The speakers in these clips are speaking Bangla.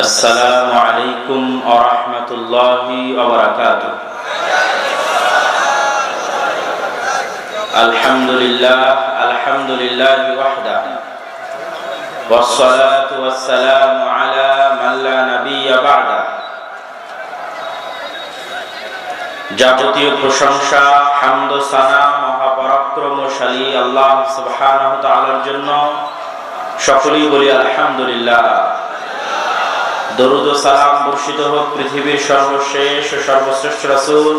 আসসালামু আলাইকুম ওয়া রাহমাতুল্লাহি ওয়া বারাকাতুহু। আলহামদুলিল্লাহি ওয়াহদাহু ওয়াসসালাতু ওয়াসসালামু আলা মান লা নাবিয়্যা বা'দাহু। যাবতীয় প্রশংসা, হামদ ও সানা মহাপরাক্রমশালী আল্লাহ সুবহানাহু ওয়া তাআলার জন্য। সকলেই বলি আলহামদুলিল্লাহ। দরুদ ও সালাম বর্ষিত হোক পৃথিবীর সর্বশেষ ও সর্বশ্রেষ্ঠ রাসূল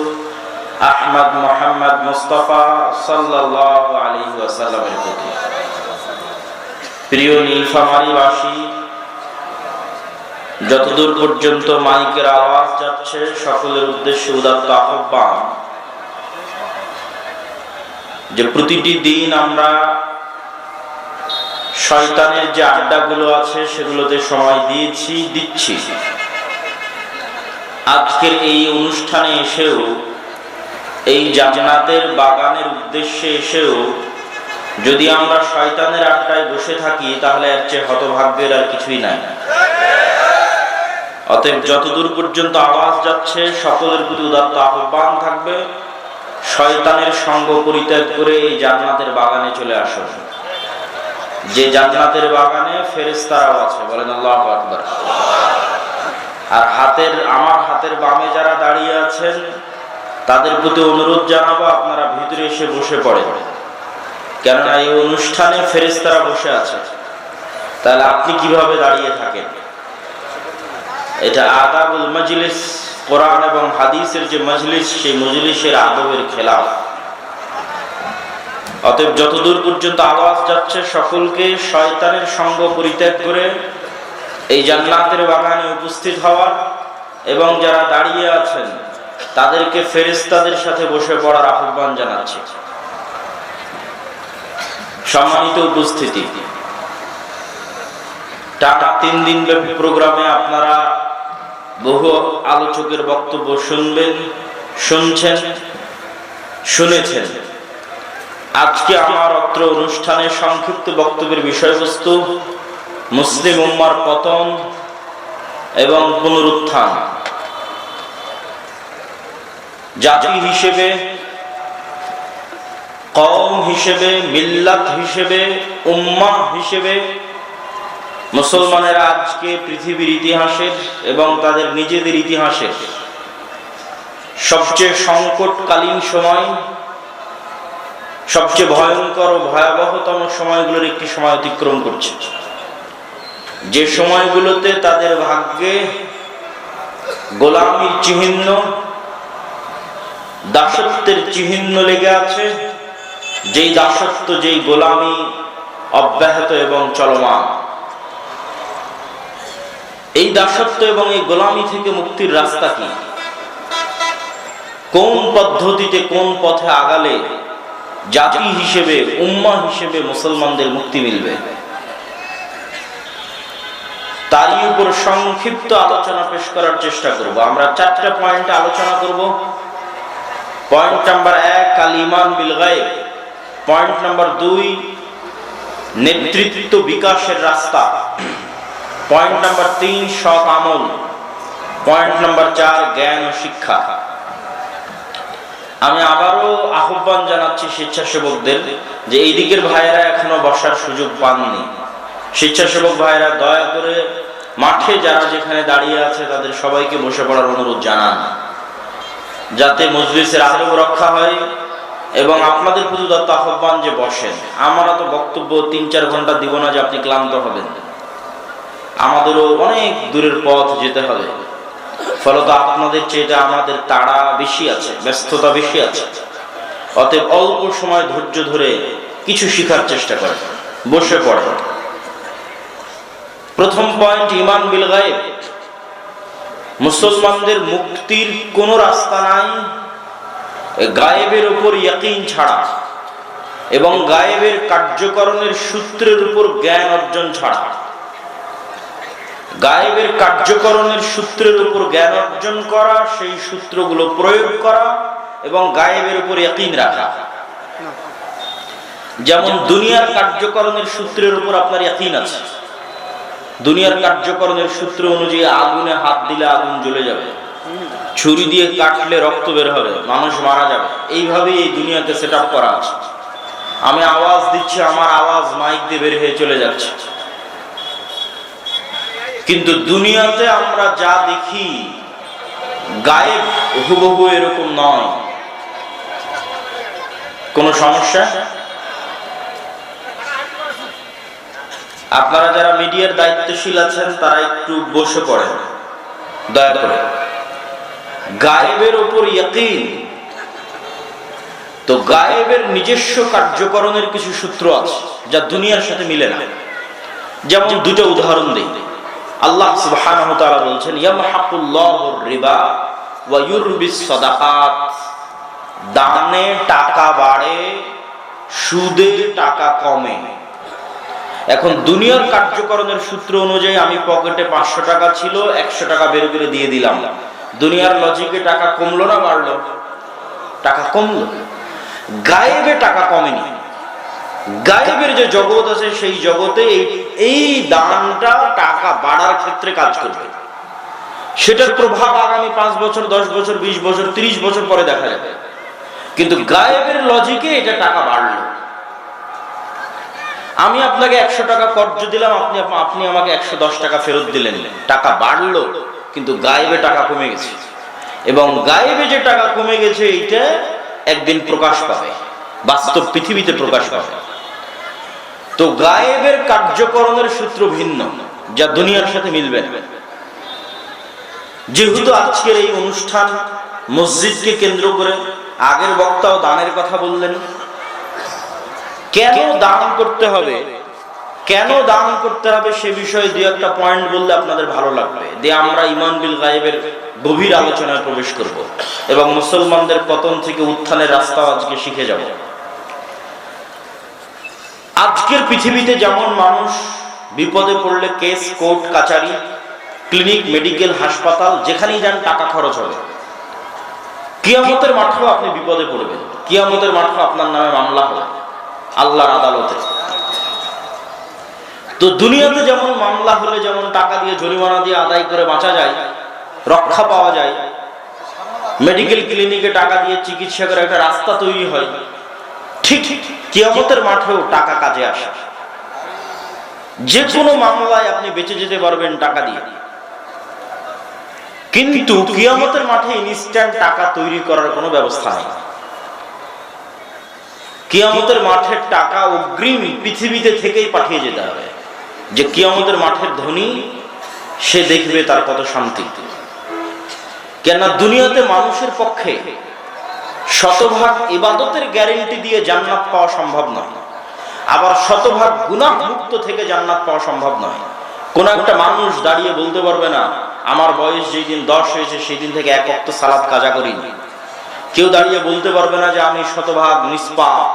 আহমদ মুহাম্মদ মুস্তাফা সাল্লাল্লাহু আলাইহি ওয়াসাল্লামের প্রতি। প্রিয় নীলফামারীবাসী, যতদূর পর্যন্ত মাইকের আওয়াজ যাচ্ছে সকলের উদ্দেশ্যে উদাত্ত আহ্বান যে প্রতিটি দিন আমরা শয়তানের যে আড্ডাগুলো আছে সেগুলোতে সময় দিচ্ছি। আজকের এই অনুষ্ঠানে এসেও, এই জান্নাতের বাগানের উদ্দেশ্যে এসেও যদি আমরা শয়তানের আড্ডায় বসে থাকি তাহলে এর চেয়ে হতভাগ্যের আর কিছুই নাই। অতএব যতদূর পর্যন্ত আওয়াজ যাচ্ছে সকলের প্রতি উদাত্ত আহ্বান থাকবে, শয়তানের সঙ্গ পরিত্যাগ করে এই জান্নাতের বাগানে চলে আসুন। যে জান্নাতের বাগানে ফেরেশতারাও আছে, বলেন আল্লাহু আকবার। আর আমার হাতের বামে যারা দাঁড়িয়ে আছেন তাদের প্রতি অনুরোধ জানাবো আপনারা ভিতরে এসে বসে পড়েন, কেননা এই অনুষ্ঠানে ফেরেশতারা বসে আছে। তাহলে আপনি কিভাবে দাঁড়িয়ে থাকেন? এটা আদাবুল মজলিস, কোরআন এবং হাদিসের যে মজলিস, সেই মজলিসের আদবের খেলাফ। অতএব যতদূর পর্যন্ত আওয়াজ যাচ্ছে সকলকে শয়তানের সঙ্গ পরিত্যাগ করে এই জান্নাতের বাগানে উপস্থিত হওয়ার এবং যারা দাঁড়িয়ে আছেন তাদেরকে ফেরেশতাদের সাথে বসে পড়ার আহ্বান জানাচ্ছি। সম্মানিত উপস্থিতি, টানা 3 দিন ব্যাপী প্রোগ্রামে আপনারা বহু আলোচকের বক্তব্য শুনেছেন। আজকে আমার অত্র অনুষ্ঠানের সংক্ষিপ্ত বক্তব্যের বিষয়বস্তু মুসলিম উম্মার পতন এবং পুনরুত্থান। জাতি হিসেবে, কওম হিসেবে, মিল্লাত হিসেবে, উম্মাহ হিসেবে মুসলমানেরা আজকে পৃথিবীর ইতিহাসের এবং তাদের নিজেদের ইতিহাসের সবচেয়ে সংকটকালীন সময়, সবচেয়ে ভয়ঙ্কর ও ভয়াবহতম সময়গুলোর একটি সময় অতিক্রম করছে। যে সময়গুলোতে তাদের ভাগ্যে গোলামির চিহ্ন, দাসত্বের চিহ্ন লেগে আছে, যেই দাসত্ব, যেই গোলামি অব্যাহত এবং চলমান। এই দাসত্ব এবং এই গোলামি থেকে মুক্তির রাস্তা কি? কোন পদ্ধতিতে, কোন পথে আগালে জাতি হিসেবে, উম্মাহ হিসেবে মুসলমানদের মুক্তি মিলবে, তারই উপর সংক্ষিপ্ত আলোচনা পেশ করার চেষ্টা করব। আমরা 4টা পয়েন্টে আলোচনা করব। পয়েন্ট নাম্বার 1 আল ঈমান বিল গায়ব, পয়েন্ট নাম্বার 2 নেতৃত্ব বিকাশের রাস্তা, পয়েন্ট নাম্বার 3 সৎ আমল, পয়েন্ট নাম্বার 4 জ্ঞান ও শিক্ষা। আমি আবারও আহ্বান জানাচ্ছি স্বেচ্ছাসেবকদের যে এই দিকের ভাইয়েরা এখনো বসার সুযোগ পাননি। স্বেচ্ছাসেবক ভাইয়েরা দয়া করে মাঠে যারা যেখানে দাঁড়িয়ে আছে তাদের সবাইকে বসে পড়ার অনুরোধ জানান, যাতে মজলিসের আদব রক্ষা হয়। এবং আপনাদের প্রতি দত্ত আহ্বান যে বসেন। আমরা তো বক্তব্য 3-4 ঘন্টা দিব না যে আপনি ক্লান্ত হবেন, আমাদেরও অনেক দূরের পথ যেতে হবে। ফলত আপনাদের চেয়ে আমাদের তাড়া বেশি আছে, ব্যস্ততা বেশি আছে। অতএব অল্প সময় ধৈর্য ধরে কিছু শিখার চেষ্টা করেন, বসে পড়েন। প্রথম পয়েন্ট, ঈমান বিল গায়ব। মুসলমানদের মুক্তির কোনো রাস্তা নাই গায়েবের উপর ইয়াকিন ছাড়া এবং গায়েবের কার্যকরণের সূত্রের উপর জ্ঞান অর্জন ছাড়া। গায়েবের কার্যকরণের সূত্রের উপর জ্ঞান অর্জন করা, সেই সূত্রগুলো প্রয়োগ করা এবং গায়েবের উপর ইয়াকিন রাখা। যেমন দুনিয়ার কার্যকরণের সূত্রের উপর আপনার ইয়াকিন আছে, দুনিয়ার কার্যকরণের সূত্র অনুযায়ী আগুনে হাত দিলে আগুন জ্বলে যাবে, ছুরি দিয়ে কাটলে রক্ত বের হবে, মানুষ মারা যাবে। এইভাবেই এই দুনিয়াকে সেট আপ করা আছে। আমি আওয়াজ দিচ্ছি, আমার আওয়াজ মাইক দিয়ে বের হয়ে চলে যাচ্ছে, কিন্তু দুনিয়াতে আমরা যা দেখি গায়েব হুবহু এরকম নয়। কোন সমস্যা? আপনারা যারা মিডিয়ার দায়িত্বশীল আছেন তারা একটু বসে পড়েন দয়া করে। গায়েবের উপর ইয়াকিন, তো গায়েবের নিজস্ব কার্যকরণের কিছু সূত্র আছে যা দুনিয়ার সাথে মিলে না। যেমন দুটো উদাহরণ দেই। আল্লাহ সুবহানাহু ওয়া তাআলা বলছেন, ইয়ামহাকুল্লাহুর রিবা ওয়া ইউরবিস সাদাকাত। দানে টাকা বাড়ে, সুদে টাকা কমে। এখন দুনিয়ার কার্যকরণের সূত্র অনুযায়ী আমি পকেটে 500 টাকা ছিল, 100 টাকা বের করে দিয়ে দিলাম। দুনিয়ার লজিকে টাকা কমলো না বাড়লো? টাকা কমলো। গায়েবে টাকা কমেনি। গায়েবের যে জগৎ আছে সেই জগতে এই দানটা টাকা বাড়ার ক্ষেত্রে কাজ করবে। সেটার প্রভাব আগামী 5 বছর, 10 বছর, 20 বছর, 30 বছর পরে দেখা যাবে। কিন্তু গায়েবের লজিকে এটা টাকা বাড়লো। আমি আপনাকে 100 টাকা কর্জ দিলাম, আপনি আমাকে 110 টাকা ফেরত দিলেন, টাকা বাড়লো, কিন্তু গায়েবে টাকা কমে গেছে। এবং গায়েবে যে টাকা কমে গেছে এইটা একদিন প্রকাশ পাবে, বাস্তব পৃথিবীতে প্রকাশ পাবে। তো গায়েবের কার্যকরণের সূত্র ভিন্ন, যা দুনিয়ার সাথে মিলবে না। যেহেতু আজকের এই অনুষ্ঠান মসজিদকে কেন্দ্র করে, আগের বক্তাও দানের কথা বললেন। কেন দান করতে হবে, কেন দান করতে হবে সে বিষয়ে দুই একটা পয়েন্ট বললে আপনাদের ভালো লাগবে। দিয়ে আমরা ঈমান বিল গায়েবের গভীর আলোচনায় প্রবেশ করব এবং মুসলমানদের পতন থেকে উত্থানের রাস্তা আজকে শিখে যাব। আজকের পৃথিবীতে যেমন মানুষ বিপদে পড়লে কেস, কোর্ট, কাচারি, ক্লিনিক, মেডিকেল, হাসপাতাল, যেখানেই যান টাকা খরচ হবে। কিয়ামতের মাঠেও আপনি বিপদে পড়বেন, কিয়ামতের মাঠেও আপনার নামে মামলা হবে আল্লাহর আদালতে। তো দুনিয়াতে যেমন মামলা হলে যেমন টাকা দিয়ে, জরিমানা দিয়ে আদায় করে বাঁচা যায়, রক্ষা পাওয়া যায়, মেডিকেল ক্লিনিকে টাকা দিয়ে চিকিৎসা করে একটা রাস্তা তৈরি হয়, ঠিক কিয়ামতের মাঠেও টাকা কাজে আসে। যে কোনো মামলায় আপনি বেঁচে যেতে পারবেন টাকা দিয়ে। কিন্তু কিয়ামতের মাঠে ইনস্ট্যান্ট টাকা তৈরি করার কোনো ব্যবস্থা নেই। কিয়ামতের মাঠের টাকা অগ্রিম পৃথিবীতে থেকেই পাঠিয়ে যেতে হবে। যে কিয়ামতের মাঠের ধনী সে দেখবে তার কত শান্তি। কেননা দুনিয়াতে মানুষের পক্ষে শতভাগ ইবাদতের গ্যারান্টি দিয়ে জান্নাত পাওয়া সম্ভব নয়, আবার শতভাগ গুনাহ মুক্ত থেকে জান্নাত পাওয়া সম্ভব নয়। কোন একটা মানুষ দাঁড়িয়ে বলতে পারবে না আমার বয়স যেই দিন 10 হয়েছে সেই দিন থেকে 1 ওয়াক্ত সালাত কাজা করিনি। কেউ দাঁড়িয়ে বলতে পারবে না যে আমি শতভাগ নিষ্পাপ।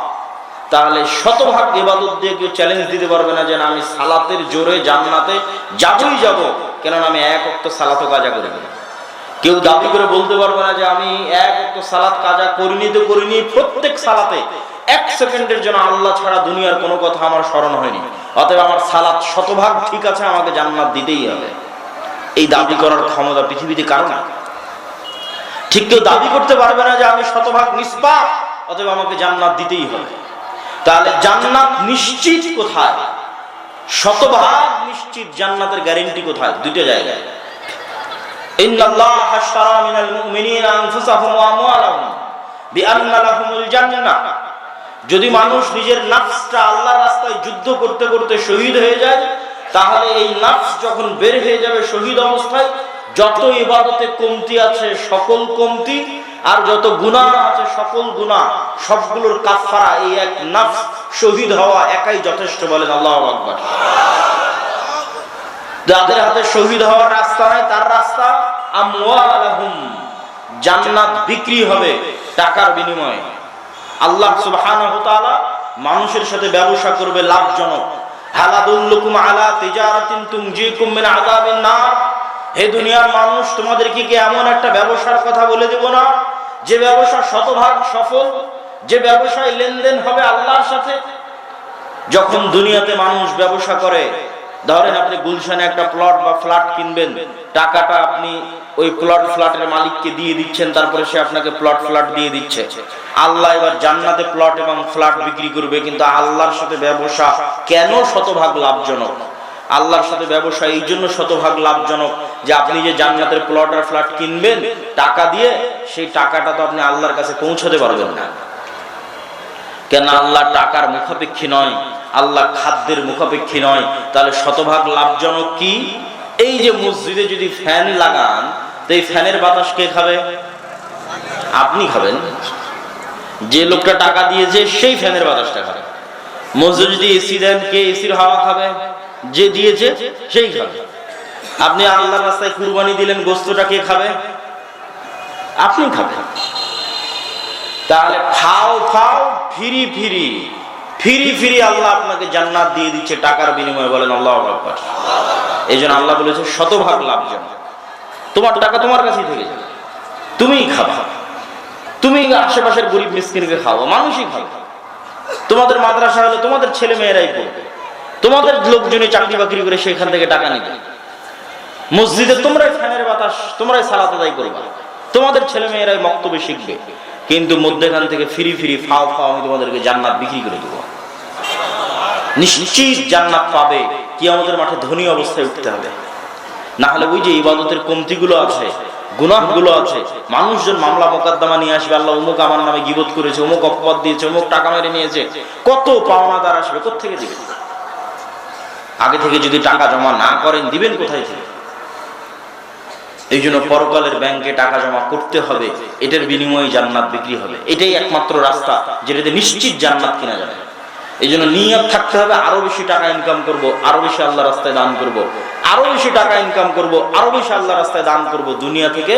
তাহলে শতভাগ ইবাদত দিয়ে কেউ চ্যালেঞ্জ দিতে পারবে না যে না আমি সালাতের জোরে জান্নাতে যাবই যাব, কেননা আমি 1 ওয়াক্ত সালাতও কাজা করিনি। কেউ দাবি করে বলতে পারবে না যে আমি 1 ওয়াক্ত সালাত কাজা করিনি তো করিনি, প্রত্যেক সালাতে 1 সেকেন্ডের জন্য আল্লাহ ছাড়া দুনিয়ার কোনো কথা আমার স্মরণ হয়নি, অতএব আমার সালাত শতভাগ ঠিক আছে, আমাকে জান্নাত দিতেই হবে। এই দাবি করার ক্ষমতা পৃথিবীতে কারো না। ঠিক কেউ দাবি করতে পারবে না যে আমি শতভাগ নিষ্পাপ, অতএব আমাকে জান্নাত দিতেই হবে। তাহলে জান্নাত নিশ্চিত কোথায়? শতভাগ নিশ্চিত জান্নাতের গ্যারান্টি কোথায়? দুটো জায়গায়। ইন্নাল্লাহা আশতারা মিনাল মুমিনিনা আনফুসাহুম ওয়া আমওয়ালাহুম বিআন্না লাহুমুল জান্নাহ। যদি মানুষ নিজের নফসটা আল্লাহর রাস্তায় যুদ্ধ করতে করতে শহীদ হয়ে যায়, তাহলে এই নফস যখন বের হয়ে যাবে শহীদ অবস্থায়, যত ইবাদতে কমতি আছে সকল কমতি, আর যত গুনাহ আছে সকল গুনাহ, সবগুলোর কাফারা এই এক নফস শহীদ হওয়া একাই যথেষ্ট। বলেন আল্লাহু আকবার। যাদের হাতে শহীদ হওয়ার রাস্তা নাই, তার রাস্তা আমওয়ালাহুম, জান্নাত বিক্রি হবে টাকার বিনিময়ে। আল্লাহ সুবহানাহু ওয়া তাআলা মানুষের সাথে ব্যবসা করবে লাভজনক। হাল আদুল্লুকুম আলা তিজারাতিন তুনজিকুম মিন আযাবিন নার। হে দুনিয়ার মানুষ, তোমাদেরকে কি এমন একটা ব্যবসার কথা বলে দেব না যে ব্যবসা শতভাগ সফল, যে ব্যবসায় লেনদেন হবে আল্লাহর সাথে। যখন দুনিয়াতে মানুষ ব্যবসা করে ধরেন আপনি গুলশানে একটা প্লট বা ফ্ল্যাট কিনবেন, টাকাটা আপনি ওই প্লট ফ্ল্যাটের মালিককে দিয়ে দিচ্ছেন, তারপরে সে আপনাকে প্লট ফ্ল্যাট দিয়ে দিচ্ছে। আল্লাহ এবার জান্নাতে প্লট এবং ফ্ল্যাট বিক্রি করবে, কিন্তু আল্লাহর সাথে ব্যবসা কেন শতভাগ লাভজনক? আল্লাহর সাথে ব্যবসা এই জন্য শতভাগ লাভজনক যে আপনি যে জান্নাতের প্লট আর ফ্ল্যাট কিনবেন টাকা দিয়ে, সেই টাকাটা তো আপনি আল্লাহর কাছে পৌঁছাতে পারবেন না। কেন? আল্লাহ টাকার মুখাপেক্ষী নয়, আল্লাহ খাদ্যের মুখাপেক্ষী নয়। তাহলে শতভাগ লাভজনক কি? এই যে মসজিদে যদি ফ্যান লাগান, তো এই ফ্যানের বাতাস কে খাবে? আপনি খাবেন। যে লোকটা টাকা দিয়েছে সেই ফ্যানের বাতাসটা খাবে। মসজিদে যদি এসি দেন, কে এসির হাওয়া খাবে? যে দিয়েছে সেই খাবে। আপনি আল্লাহর রাস্তায় কুরবানি দিলেন, গোস্তটা কে খাবে? আপনি খাবেন। তাহলে ফাও ফাও ফিরি ফিরি ফিরি ফিরি আল্লাহ আপনাকে জান্নাত দিয়ে দিচ্ছে টাকার বিনিময়ে। বলেন আল্লাহু আকবার। এই জন্য আল্লাহ বলেছে শতভাগ লাভজনক। তোমার টাকা তোমার কাছেই থেকে যাবে, তুমিই খাবা, তুমি আশেপাশের গরিব মিসকিনকে খাও, মানুষই খাবে। তোমাদের মাদ্রাসা হলে তোমাদের ছেলে মেয়েরাই পড়বে, তোমাদের লোকজনে চাকরি বাকরি করে সেখান থেকে টাকা নেবে। মসজিদে তোমরাই ফ্যানের বাতাস, তোমরাই সালাত আদায় করবা, তোমাদের ছেলে মেয়েরাই বক্তব্য শিখবে। কিন্তু মধ্যখান থেকে ফিরি ফিরি ফাও ফাও আমি তোমাদেরকে জান্নাত বিক্রি করে দেবো। নিশ্চিত জান্নাত পাবে, কিয়ামতের মাঠে ধনী অবস্থায় উঠতে হবে। না হলে ওই যে ইবাদতের কমতিগুলো আছে, গুনাহগুলো আছে, মানুষজন মামলা মোকদ্দমা নিয়ে আসবে, আল্লাহ অমুক আমার নামে গীবত করেছে, অমুক অপবাদ দিয়েছে, অমুক টাকা মেরে নিয়েছে, কত পাওনাদার আসবে, কোত্থেকে দিবেন? আগে থেকে যদি টাকা জমা না করেন দিবেন কোথায় থেকে? এই জন্য পরকালের ব্যাংকে টাকা জমা করতে হবে, এটার বিনিময়ে জান্নাত বিক্রি হবে। এটাই একমাত্র রাস্তা যেটাতে নিশ্চিত জান্নাত কিনা যাবে। এই জন্য নিয়ত থাকতে হবে, আরো বেশি টাকা ইনকাম করব, আরো বেশি আল্লাহ রাস্তায় দান করব, আরো বেশি টাকা ইনকাম করব, আরো বেশি আল্লাহ রাস্তায় দান করব, দুনিয়া থেকে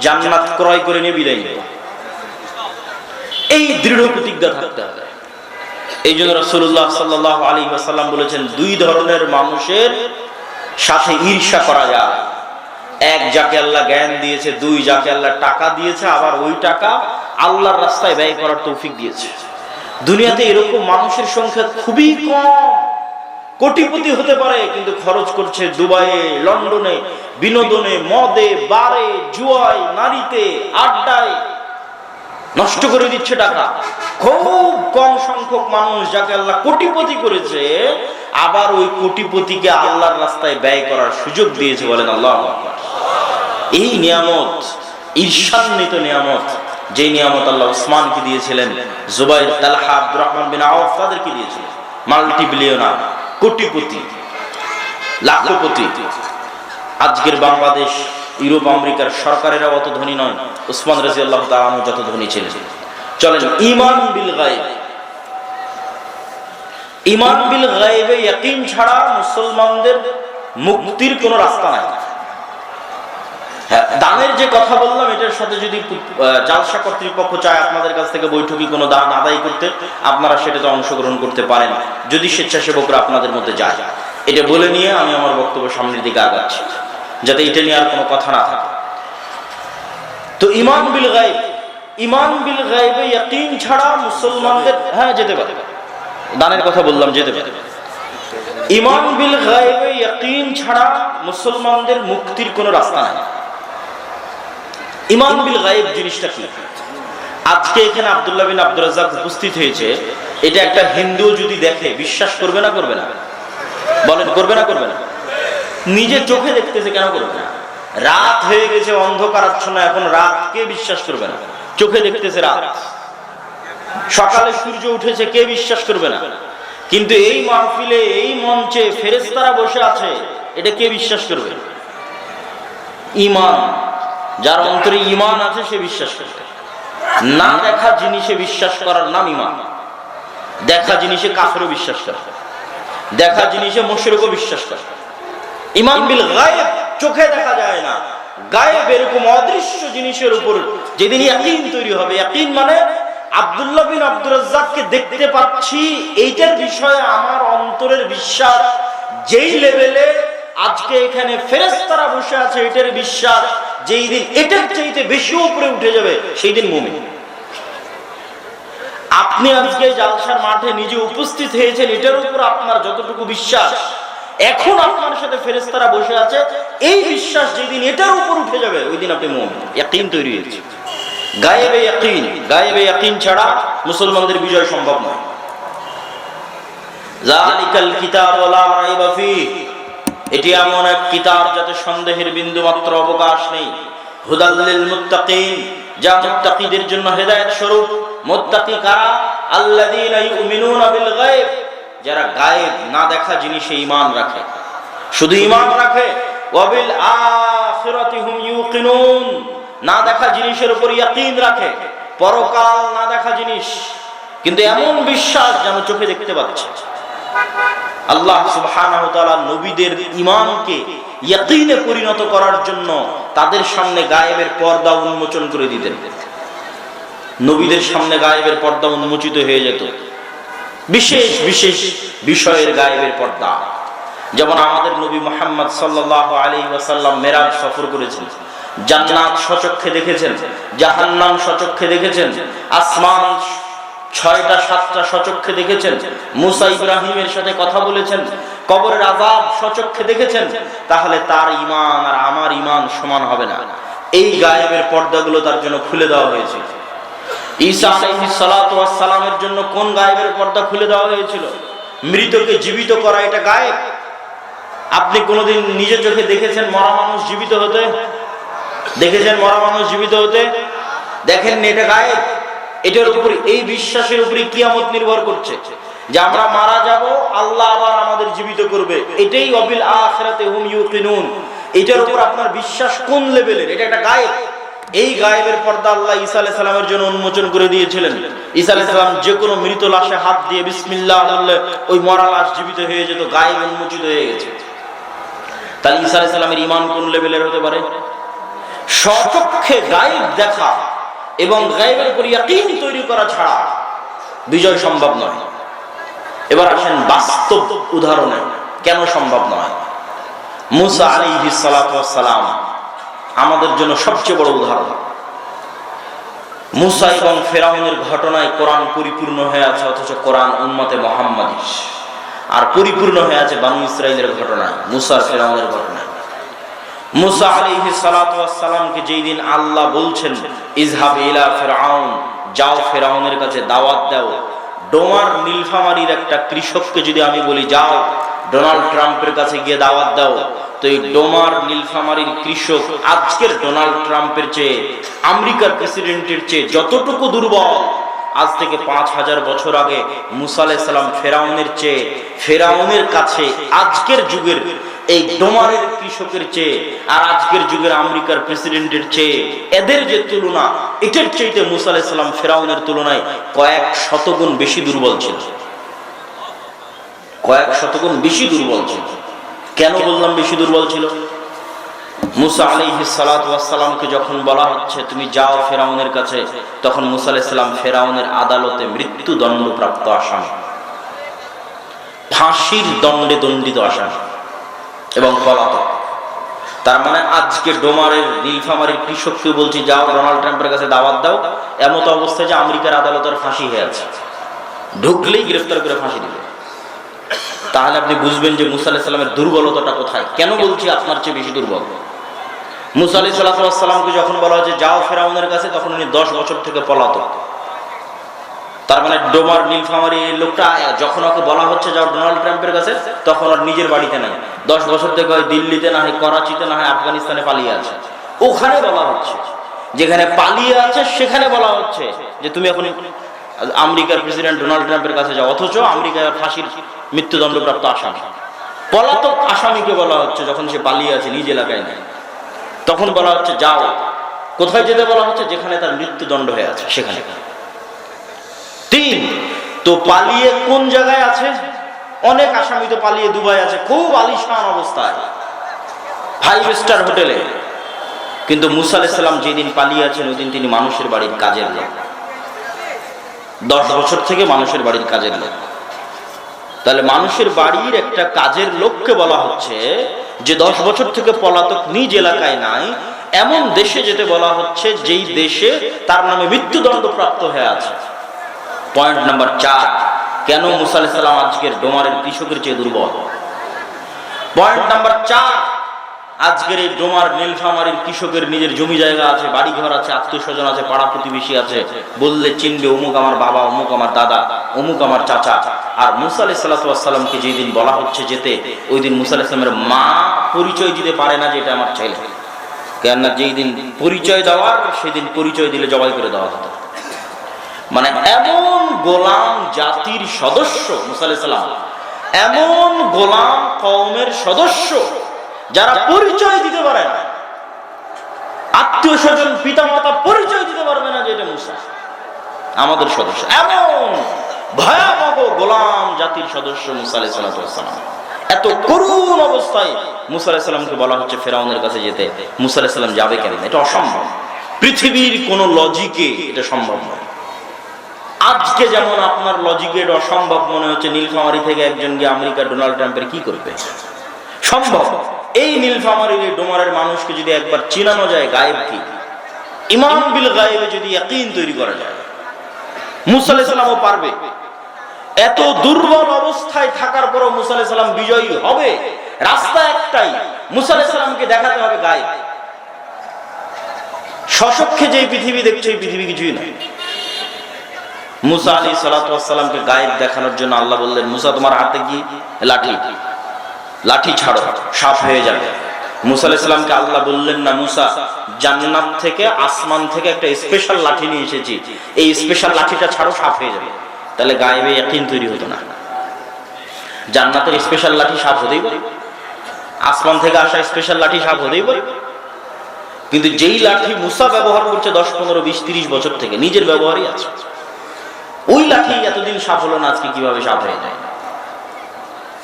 জান্নাত ক্রয় করে নিয়ে বিদায় নেব। এই দৃঢ় প্রতিজ্ঞা থাকতে হবে। এই জন্য রাসূলুল্লাহ সাল্লাল্লাহু আলাইহি ওয়াসাল্লাম বলেছেন, দুই ধরনের মানুষের সাথে ঈর্ষা করা যায়। এক, যাকে আল্লাহ জ্ঞান দিয়েছে, দুই, যাকে আল্লাহ টাকা দিয়েছে, আবার ওই টাকা আল্লাহর রাস্তায় ব্যয় করার তৌফিক দিয়েছে। দুনিয়াতে এরকম মানুষের সংখ্যা খুবই কম। কোটিপতি হতে পারে কিন্তু খরচ করছে দুবাইয়ে, লন্ডনে, বিনোদনে, মদে, বারে, জুয়ায়, নারীতে, আড্ডায়, নষ্ট করে দিচ্ছে টাকা। খুব কম সংখ্যক মানুষ যাকে আল্লাহ কোটিপতি করেছে, আবার ওই কোটিপতিকে আল্লাহর রাস্তায় ব্যয় করার সুযোগ দিয়েছে। বলেন আল্লাহু আকবার। এই নিয়ামত, ঈর্ষান্বিত নিয়ামত, যে নিয়ামত আল্লাহ উসমানকে দিয়েছিলেন, জুবাইর, তালহা, আব্দুর রহমান বিন আওফ তাদেরকে দিয়েছিলেন। মাল্টি বিলিয়নার, কোটিপতি, লাখপতি। আজকের বাংলাদেশ, ইউরোপ, আমেরিকার সরকারেরা অত ধনী নয়, উসমান রাদিয়াল্লাহু তাআলা আনহু যত ধনী ছিলেন। চলেন ঈমান বিল গায়ব। ঈমান বিল গায়বে ইয়াকিন ছাড়া মুসলমানদের মুক্তির কোনো রাস্তা নাই। দানের যে কথা বললাম, এটার সাথে যদি জালসা কর্তৃপক্ষ চায় আপনাদের কাছ থেকে বৈঠকি কোনো দান আদায় করতে, আপনারা সেটাতে অংশগ্রহণ করতে পারেন, যদি স্বেচ্ছাসেবকরা আপনাদের মধ্যে যায়। এটা বলে নিয়ে আমি আমার বক্তব্য সামনের দিকে আগাচ্ছি, যাতে এটা নিয়ে আর কোনো কথা না থাকে। তো ঈমান বিল গায়ব, ঈমান বিল গায়বে ইয়াকিন ছাড়া মুসলমানদের, হ্যাঁ যেতে পারে, দানের কথা বললাম, যেতে পারে। ঈমান বিল গায়বে ইয়াকিন ছাড়া মুসলমানদের মুক্তির কোনো রাস্তা নাই। ঈমান বিল গায়ব জিনিসটা কি? আজকে এখানে আব্দুল্লাহ বিন আব্দুর রাজ্জাক উপস্থিত হয়েছে, এটা একটা হিন্দু যদি দেখে বিশ্বাস করবে না করবে না? বলেন করবে না করবে না? নিজে চোখে দেখতেছে, কেন করবে না? রাত হয়ে গেছে, অন্ধকারাচ্ছন্ন, এখন রাত, কে বিশ্বাস করবে না? চোখে দেখতেছে রাত। সকালে সূর্য উঠেছে, কে বিশ্বাস করবে না? কিন্তু এই মাহফিলে, এই মঞ্চে ফেরেশতারা বসে আছে, এটা কে বিশ্বাস করবে? ঈমান, যার অন্তরে ঈমান আছে সে বিশ্বাস করবে। না দেখা জিনিসে বিশ্বাস করার নাম ঈমান। দেখা জিনিসে কাফেরও বিশ্বাস করে, দেখা জিনিসে মুশরিকও বিশ্বাস করে। ঈমান বিল গায়ব, চোখে দেখা যায় না, গায়েব, এরকম অদৃশ্য জিনিসের উপর যেদিন ইয়াকিন তৈরি হবে। ইয়াকিন মানে আব্দুল্লাহ বিন আব্দুর রাজ্জাককে দেখতে পাচ্ছি, এইটার বিষয়ে আমার অন্তরের বিশ্বাস যেই লেভেলে আজকে এখানে ফেরেশতারা বসে আছে, এটার বিশ্বাস যেই দিন এটার চাইতে বেশি উপরে উঠে যাবে, সেই দিন মুমিন। আপনি আজকে জালসার মাঠে নিজে উপস্থিত হয়েছেন, এটার উপর আপনার যতটুকু বিশ্বাস, এখন আপনার সাথে ফেরেশতারা বসে আছে, এই বিশ্বাস যেদিন এটার উপর উঠে যাবে ওই দিন আপনি মুমিন, ইয়াকিন তৈরি হয়েছে। গায়েবে ইয়াকিন, গায়েবে ইয়াকিন ছাড়া মুসলমানদের বিজয় সম্ভব নয়। যালিকাল কিতাবু লা রাইবা ফীহ, এটি এমন এক কিতাব যাতে সন্দেহের বিন্দু মাত্র অবকাশ নেই। হুদাল লিল মুত্তাকিন, যা মুত্তাকিদের জন্য হেদায়েত স্বরূপ। মুত্তাকি কারা? আল্লাযীনা ইউমিনুনা বিল গায়ব, যারা গায়েব না দেখা জিনিসে ঈমান রাখে, শুধু ঈমান রাখে। ওয়া বিল আখিরাতি হুম ইউকিনুন, না দেখা জিনিসের উপর ইয়াকিন রাখে, পরকাল না দেখা জিনিস, কিন্তু এমন বিশ্বাস যেন চোখে দেখতে পাচ্ছে। আল্লাহ সুবহানাহু ওয়া তাআলা নবীদের ঈমানকে ইয়াকিনে পরিণত করার জন্য তাদের সামনে গায়েবের পর্দা উন্মোচন করে দিতেন। নবীদের সামনে গায়েবের পর্দা উন্মোচিত হয়ে যেত, বিশেষ বিশেষ বিষয়ের গায়েবের পর্দা। যেমন আমাদের নবী মুহাম্মদ সাল্লাল্লাহু আলাইহি ওয়াসাল্লাম মেরাজ সফর করেছেন, জান্নাত স্বচক্ষে দেখেছেন, জাহান্নাম স্বচক্ষে দেখেছেন, আসমান 6টা 7টা স্বচক্ষে দেখেছেন, মুসা ইব্রাহিমের সাথে কথা বলেছেন, কবরের আযাব স্বচক্ষে দেখেছেন। তাহলে তার ঈমান আর আমার ঈমান সমান হবে না। এই গায়েবের পর্দাগুলো তার জন্য খুলে দেওয়া হয়েছে। ঈসা আলাইহিস সালাতু ওয়াস সালামের জন্য কোন গায়েবের পর্দা খুলে দেওয়া হয়েছিল? মৃতকে জীবিত করা, এটা গায়েব। আপনি কোনোদিন নিজের চোখে দেখেছেন মরা মানুষ জীবিত হতে? দেখেছেন মরা মানুষ জীবিত হতে? দেখেননি, এটা গায়েব। এটার উপর, এই বিশ্বাসের উপরে কিয়ামত নির্ভর করছে যে আমরা মারা যাব, আল্লাহ আবার আমাদের জীবিত করবে। এটাই ওয়াবিল আখিরাতি হুম ইউকিনুন। এটার উপর আপনার বিশ্বাস কোন লেভেলের, এটা একটা গায়েব। এই গায়েবের পর্দা আল্লাহ ঈসা আলাইহিস সালামের জন্য উন্মোচন করে দিয়েছিলেন। ঈসা আলাইহিস সালাম যে কোনো মৃত লাশে হাত দিয়ে বিসমিল্লাহ বললে ওই মরা লাশ জীবিত হয়ে যেত, গায়েব উন্মোচিত হয়ে গেছে। তাহলে ঈসা আলাইহিস সালামের ঈমান কোন লেভেলের হতে পারে? স্বচক্ষে গায়েব দেখা এবং গায়েবের উপর ইয়াকিন তৈরি করা ছাড়া বিজয় সম্ভব নয়। এবার আসেন বাস্তব উদাহরণে কেন সম্ভব নয়। মুসা আলাইহিস সালাতু ওয়াস সালাম আমাদের জন্য সবচেয়ে বড় উদাহরণ। মুসা এবং ফেরাউনের ঘটনায় কোরআন পরিপূর্ণ হয়ে আছে, অথচ কোরআন উম্মতে মুহাম্মাদী আর পরিপূর্ণ হয়ে আছে বানু ইসরাইলের ঘটনায়, মুসা আর ফেরাউনের ঘটনায়। মুসা আলাইহিস সালাতু ওয়াস সালামকে যেই দিন আল্লাহ বলছেন ইযহাব ইলা ফিরআউন, যাও ফেরাউনের কাছে দাওয়াত দাও। ডোমার নীলফামারীর একটা কৃষককে যদি আমি বলি যাও ডোনাল্ড ট্রাম্পের কাছে গিয়ে দাওয়াত দাও, তো এই ডোমার নীলফামারীর কৃষক আজকের ডোনাল্ড ট্রাম্পের চেয়ে, আমেরিকার প্রেসিডেন্টের চেয়ে যতটুকু দুর্বল, আজ থেকে 5000 বছর আগে মুসা আলাইহিস সালাম ফেরাউনের চেয়ে, ফেরাউনের কাছে আজকের যুগের এই ডোমারের কৃষকের চেয়ে আর আজকের যুগের আমেরিকার প্রেসিডেন্টের চেয়ে এদের যে তুলনা, এটার চাইতে মুসা আলাইহিস সালাম ফেরাউনের তুলনায় কয়েক শতগুণ বেশি দুর্বল ছিল, কয়েক শতগুণ বেশি দুর্বল ছিল। কেন বললাম বেশি দুর্বল ছিল? মুসা আলাইহিস সালাতু ওয়াস সালামকে যখন বলা হচ্ছে তুমি যাও ফেরাউনের কাছে, তখন মুসা আলাইহিস সালাম ফেরাউনের আদালতে মৃত্যুদণ্ডপ্রাপ্ত আসামি, ফাঁসির দণ্ডে দণ্ডিত আসামি এবং পলাতক। তার মানে আজকে ডোমারের নীলফামারীর কৃষককে বলছি যাও ডোনাল্ড ট্রাম্পের কাছে দাওয়াত দাও, এমত অবস্থায় যে আমেরিকার আদালতের ফাঁসি হয়ে আছে, ঢুকলেই গ্রেফতার করে ফাঁসি দিবে। তাহলে আপনি বুঝবেন যে মুসা আলাইহিস সালামের দুর্বলতাটা কোথায়। কেন বলছি আপনার চেয়ে বেশি দুর্বল? মুসা আলাইহিস সালামকে যখন বলা হয়েছে যাও ফেরাউনের কাছে, তখন উনি 10 বছর থেকে পলাতক। তার মানে ডোমার নীলফামারী লোকটা যখন ওকে বলা হচ্ছে যাও ডোনাল্ড ট্রাম্পের কাছে, তখন আর নিজের বাড়িতে নাই, 10 বছর থেকে হয় দিল্লিতে, না হয় করাচিতে, না হয় আফগানিস্তানে পালিয়ে আছে। ওখানে বলা হচ্ছে, যেখানে পালিয়ে আছে সেখানে বলা হচ্ছে যে তুমি এখন আমেরিকার প্রেসিডেন্ট ডোনাল্ড ট্রাম্পের কাছে যাও, অথচ আমেরিকার ফাঁসির মৃত্যুদণ্ডপ্রাপ্ত আসামি, পলাতক আসামিকে বলা হচ্ছে যখন সে পালিয়ে আছে, নিজ এলাকায় নেই, তখন বলা হচ্ছে যাও। কোথায় যেতে বলা হচ্ছে? যেখানে তার মৃত্যুদণ্ড হয়ে আছে সেখানে। 3, তো পালিয়ে কোন জায়গায় আছে? অনেক আসামি তো পালিয়ে দুবাই আছে, খুব আলিশান অবস্থায় 5 স্টার হোটেলে। কিন্তু মুসা আলাইহিস সালাম যেদিন পালিয়ে আছেন ওই দিন তিনি মানুষের বাড়ির কাজের লোক, 10 বছর থেকে মানুষের বাড়ির কাজের লোক। তাহলে মানুষের বাড়ির একটা কাজের লোককে বলা হচ্ছে যে 10 বছর থেকে পলাতক, নিজ এলাকায় নাই, এমন দেশে যেতে বলা হচ্ছে যেই দেশে তার নামে মৃত্যুদণ্ড প্রাপ্ত হয়ে আছে। পয়েন্ট নাম্বার 4, কেন মুসা আলাইহিস সালাম আজকের ডোমারের কৃষকের চেয়ে দুর্বল? পয়েন্ট নাম্বার 4, আজকের এই ডোমার নীলফামারীর কৃষকের নিজের জমি জায়গা আছে, বাড়ি ঘর আছে, আত্মীয় স্বজন আছে, পাড়া প্রতিবেশী আছে, বললে চিনবে অমুক আমার বাবা, অমুক আমার দাদা, অমুক আমার চাচা। আর মুসা আলাইহিস সালাতু ওয়াস সালামকে যেই দিন বলা হচ্ছে যেতে, ওই দিন মুসা আলাইহিস সালামের মা পরিচয় দিতে পারে না যে এটা আমার ছেলে, কেননা যেই দিন পরিচয় দেওয়ার সেদিন পরিচয় দিলে জবাই করে দেওয়া হতো। মানে এমন গোলাম জাতির সদস্য মুসা আলাইহিস সালাম, এমন গোলাম কওমের সদস্য যারা পরিচয় দিতে পারে না, আত্মীয় স্বজন পিতা মাতা পরিচয় দিতে পারবে না যে এটা মুসা আমাদের সদস্য। এমন ভয়াবহ গোলাম জাতির সদস্য মুসা আলাইহিস সালাম। এত করুণ অবস্থায় মুসা আলাইহিস সালামকে বলা হচ্ছে ফেরাউনের কাছে যেতে। মুসা আলাইহিস সালাম যাবে কেন? এটা অসম্ভব, পৃথিবীর কোন লজিকে এটা সম্ভব নয়। আজকে যেমন আপনার লজিকে এটা অসম্ভব মনে হচ্ছে, নীলফামারী থেকে একজন গিয়ে আমেরিকা ডোনাল্ড ট্রাম্পের কি করবে? সম্ভব। এই নীলফামারীর এই ডোমারের মানুষকে যদি একবার চিনানো যায় গায়েব কি, ইমান বিল গায়েবে যদি ইয়াকিন তৈরি করা যায়, মুসা আলাইহিস সালামও পারবে। এত দুর্বল অবস্থায় থাকার পরও মুসা আলাইহিস সালাম বিজয়ী হবে। রাস্তা একটাই, মুসা আলাইহিস সালামকে দেখাতে হবে গায়েব। স্বচক্ষে যে পৃথিবী দেখছে এই পৃথিবী কিছুই নয়। মুসা আলাইহিস সালাতু ওয়াস সালামকে গায়েব দেখানোর জন্য আল্লাহ বললেন, মুসা তোমার হাতে কি লাঠি, লাঠি ছাড়ো, সাপ হয়ে যাবে। মুসা আলাইহিস সালামকে আল্লাহ বললেন না, মুসা জান্নাত থেকে আসমান থেকে একটা স্পেশাল লাঠি নিয়ে এসেছি, এই স্পেশাল লাঠিটা ছাড়ো, সাপ হয়ে যাবে। তাহলে গায়েবে ইয়াকিন তৈরি হতো না। জান্নাতের স্পেশাল লাঠি সাপ হতেই পারে, আসমান থেকে আসা স্পেশাল লাঠি সাপ হতেই পারে। কিন্তু যেই লাঠি মুসা ব্যবহার করছে 10, 15, 20, 30 বছর থেকে, নিজের ব্যবহারই আছে, ওই লাঠি এতদিন সাপ হলো না, আজকে কিভাবে সাপ হয়ে যায়?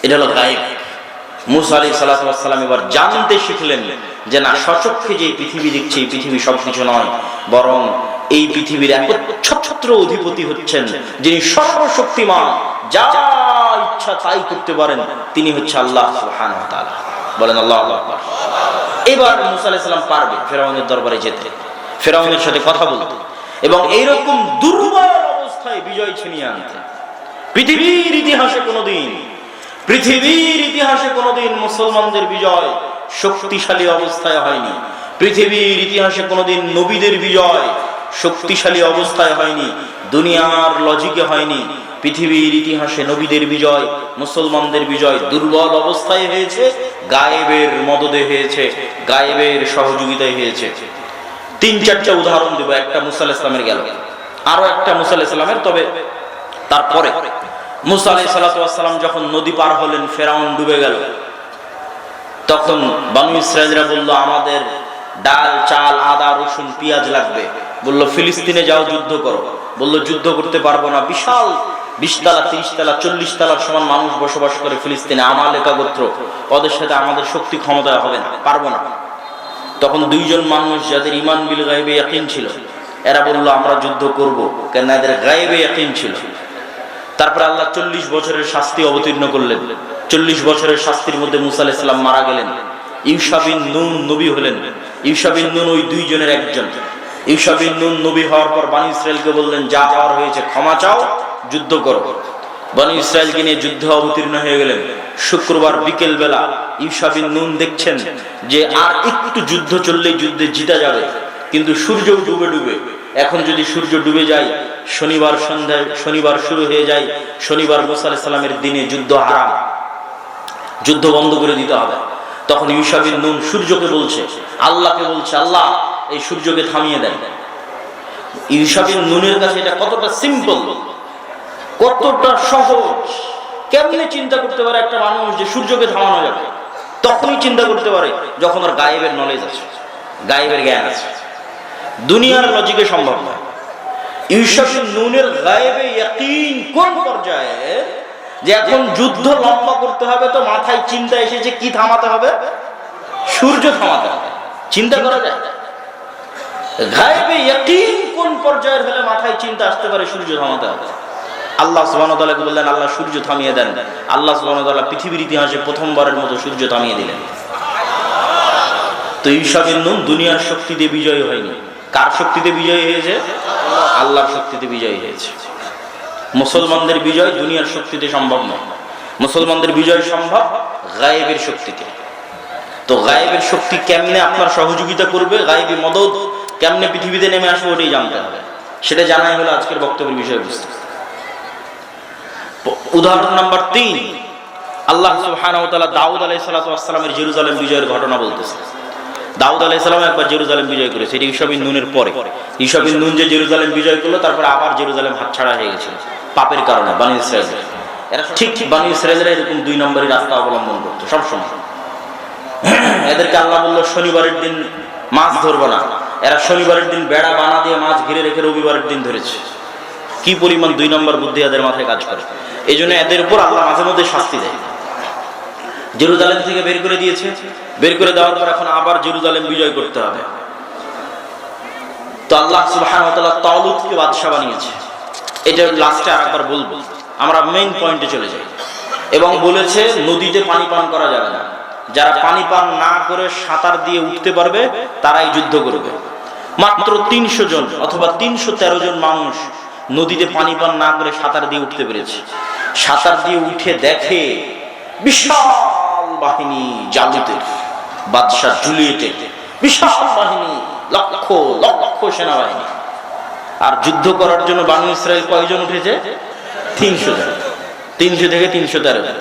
এটা হলো গায়েব। মুসা আলাইহিস সালাতু ওয়াস সালাম এবার জানতে শিখলেন যে না, স্বচক্ষে যে পৃথিবী দেখছে এই পৃথিবী সবকিছু নয়, বরং এই পৃথিবীর একচ্ছত্র অধিপতি হচ্ছেন যিনি সর্বশক্তিমান, যা ইচ্ছা তাই করতে পারেন, তিনি হচ্ছে আল্লাহ সুবহানাহু ওয়া তাআলা। বলেন আল্লাহু আকবার। এবার মুসা আলাইহিস সালাম পারবে ফেরাউনের দরবারে যেতে, ফেরাউনের সাথে কথা বলতে, এবং এইরকম দুর্বল অবস্থায় বিজয় ছিনিয়ে আনতে। পৃথিবীর ইতিহাসে কোনোদিন মুসলমানদের বিজয় শক্তিশালী অবস্থায় হয়নি। পৃথিবীর ইতিহাসে কোনোদিন নবীদের বিজয় শক্তিশালী অবস্থায় হয়নি, দুনিয়ার লজিকে হয়নি। পৃথিবীর ইতিহাসে নবীদের বিজয়, মুসলমানদের বিজয় দুর্বল অবস্থায় হয়েছে, গায়েবের মদদে হয়েছে, গায়েবের সহযোগিতায় হয়েছে। 3-4টা উদাহরণ দেব। একটা মুসা আলাইহিস সালামের গেল, আরো একটা মুসা আলাইহিস সালামের। তবে তারপরে মুসা আলাইহিস সালাতু ওয়াস সালাম যখন নদী পার হলেন, ফেরাউন ডুবে গেল, তখন বনু ইসরাঈলরা বলল আমাদের ডাল, চাল, আদা, রসুন, পেঁয়াজ লাগবে। বলল ফিলিস্তিনে যাও, যুদ্ধ করো। বলল যুদ্ধ করতে পারবো না, বিশাল 20 তলা, 30 তলা, 40 তলার সমান মানুষ বসবাস করে ফিলিস্তিনে, আমালেকা গোত্র, ওদের সাথে আমাদের শক্তি ক্ষমতা হবে না, পারবো না। তখন 2 জন মানুষ যাদের ঈমান বিল গায়বে ইয়াকিন ছিল, এরা বলল আমরা যুদ্ধ করব, কেন এদের গায়বে ইয়াকিন ছিল। তারপরে আল্লাহ 40 বছরের শাস্তি অবতীর্ণ করলেন। 40 বছরের শাস্তির মধ্যে মুসা আলাইহিস সালাম মারা গেলেন। ইউশা বিন নুন নবী হলেন। ইউশা বিন নুন ওই 2 জনের একজন। ইউশা বিন নুন নবী হওয়ার পর বনি ইসরাইলকে বললেন যা হওয়ার হয়েছে ক্ষমা চাও, যুদ্ধ করো। বনি ইসরাইলকে নিয়ে যুদ্ধে অবতীর্ণ হয়ে গেলেন। শুক্রবার বিকেল বেলা ইউশা বিন নুন দেখছেন যে আর একটু যুদ্ধ চললেই যুদ্ধে জিতা যাবে, কিন্তু সূর্য ডুবে ডুবে, এখন যদি সূর্য ডুবে যায়, শনিবার সন্ধ্যায় শনিবার শুরু হয়ে যায়, শনিবার মুসা আলাইহিস সালামের দিনে যুদ্ধ হারাম, যুদ্ধ বন্ধ করে দিতে হবে। তখন ইউশা বিন নুন সূর্যকে বলছে, আল্লাহকে বলছে, আল্লাহ এই সূর্যকে থামিয়ে দেন। ইউশা বিন নুনের কাছে এটা কতটা সিম্পল, কতটা সহজ। কেমনে চিন্তা করতে পারে একটা মানুষ যে সূর্যকে থামানো যাবে? তখনই চিন্তা করতে পারে যখন ওর গায়েবের নলেজ আছে, গায়েবের জ্ঞান আছে। দুনিয়ার লজিকে সম্ভব নয়। ইউশা বিন নুনের গায়েবে ইয়াকিন কোন পর্যায়ে যে এখন যুদ্ধ লম্বা করতে হবে, তো মাথায় চিন্তা এসেছে কি থামাতে হবে? সূর্য থামাতে হবে। চিন্তা করা যায়? গায়েবে ইয়াকিন কোন পর্যায়ের হলে মাথায় চিন্তা আসতে পারে সূর্য থামাতে হবে? আল্লাহ সুবহানাহু ওয়া তাআলাকে বললেন আল্লাহ সূর্য থামিয়ে দেন। আল্লাহ সুবহানাহু ওয়া তাআলা পৃথিবীর ইতিহাসে প্রথমবারের মতো সূর্য থামিয়ে দিলেন। তো ইউশা বিন নুন দুনিয়ার শক্তিতে বিজয়ী হয়নি। কার শক্তিতে বিজয়ী হয়েছে? আল্লাহর শক্তিতে বিজয়ী হয়েছে। মুসলমানদের বিজয় দুনিয়ার শক্তিতে সম্ভব নয়। মুসলমানদের বিজয় সম্ভব গায়েবের শক্তিতে। তো গায়েবের শক্তি কেমনে আপনার সহযোগিতা করবে, গায়েবী মদদ কেমনে পৃথিবীতে নেমে আসবে, ওটাই জানতে হবে। সেটা জানাই হলো আজকের বক্তব্যের বিষয়বস্তু। উদাহরণ নাম্বার 3, আল্লাহ সুবহানাহু ওয়া তাআলা দাউদ আলাইহিস সালাতু ওয়াস সালামের জেরুজালেম বিজয়ের ঘটনা বলতেছে। দাউদ আলাইহিস সালাম একবার জেরুজালেম বিজয় করেছে, এটা ঈসা বিন নুনের পরে। ঈসা বিন নুন যে জেরুজালেম বিজয় করলো, তারপরে আবার জেরুজালেম হাতছাড়া হয়ে গেছিল পাপের কারণে। বনী ইসরাঈল এরা ঠিক বনী ইসরাঈলরা এরকম 2 নম্বরই রাস্তা অবলম্বন করতো সবসময়। এদেরকে আল্লাহ বলল শনিবারের দিন মাছ ধরবো না, এরা শনিবারের দিন বেড়া বানা দিয়ে মাছ ঘিরে রেখে রবিবারের দিন ধরেছে। কি পরিমাণ 2 নম্বর বুদ্ধি এদের মাথায় কাজ করে। এই জন্য এদের উপর আল্লাহ মাঝে মধ্যে শাস্তি দেয়। জেরুজালেম থেকে বের করে দিয়েছে, বের করে দেওয়ার পর এখন আবার জেরুজালেম বিজয় করতে হবে। তো আল্লাহ সুবহানাহু ওয়া তাআলা তালুতকে বাদশা বানিয়েছে। এটা লাস্টে আরেকবার বলবো, আমরা মেইন পয়েন্টে চলে যাই। এবং বলেছে নদীতে পানি পান করা যাবে না, যারা পানি পান না করে সাঁতার দিয়ে উঠতে পারবে তারাই যুদ্ধ করবে। মাত্র 300 জন অথবা 313 জন মানুষ নদীতে পানি পান না করে সাঁতার দিয়ে উঠতে পেরেছে। সাঁতার দিয়ে উঠে দেখে বিশাল বাহিনী জালুতের, বাদশা জুলিয়েটের বিশাল বাহিনী, লক্ষ লক্ষ সেনাবাহিনী। আর যুদ্ধ করার জন্য বনী ইসরাঈল কয়জন উঠেছে? 300 জন, 300 থেকে 313 জন।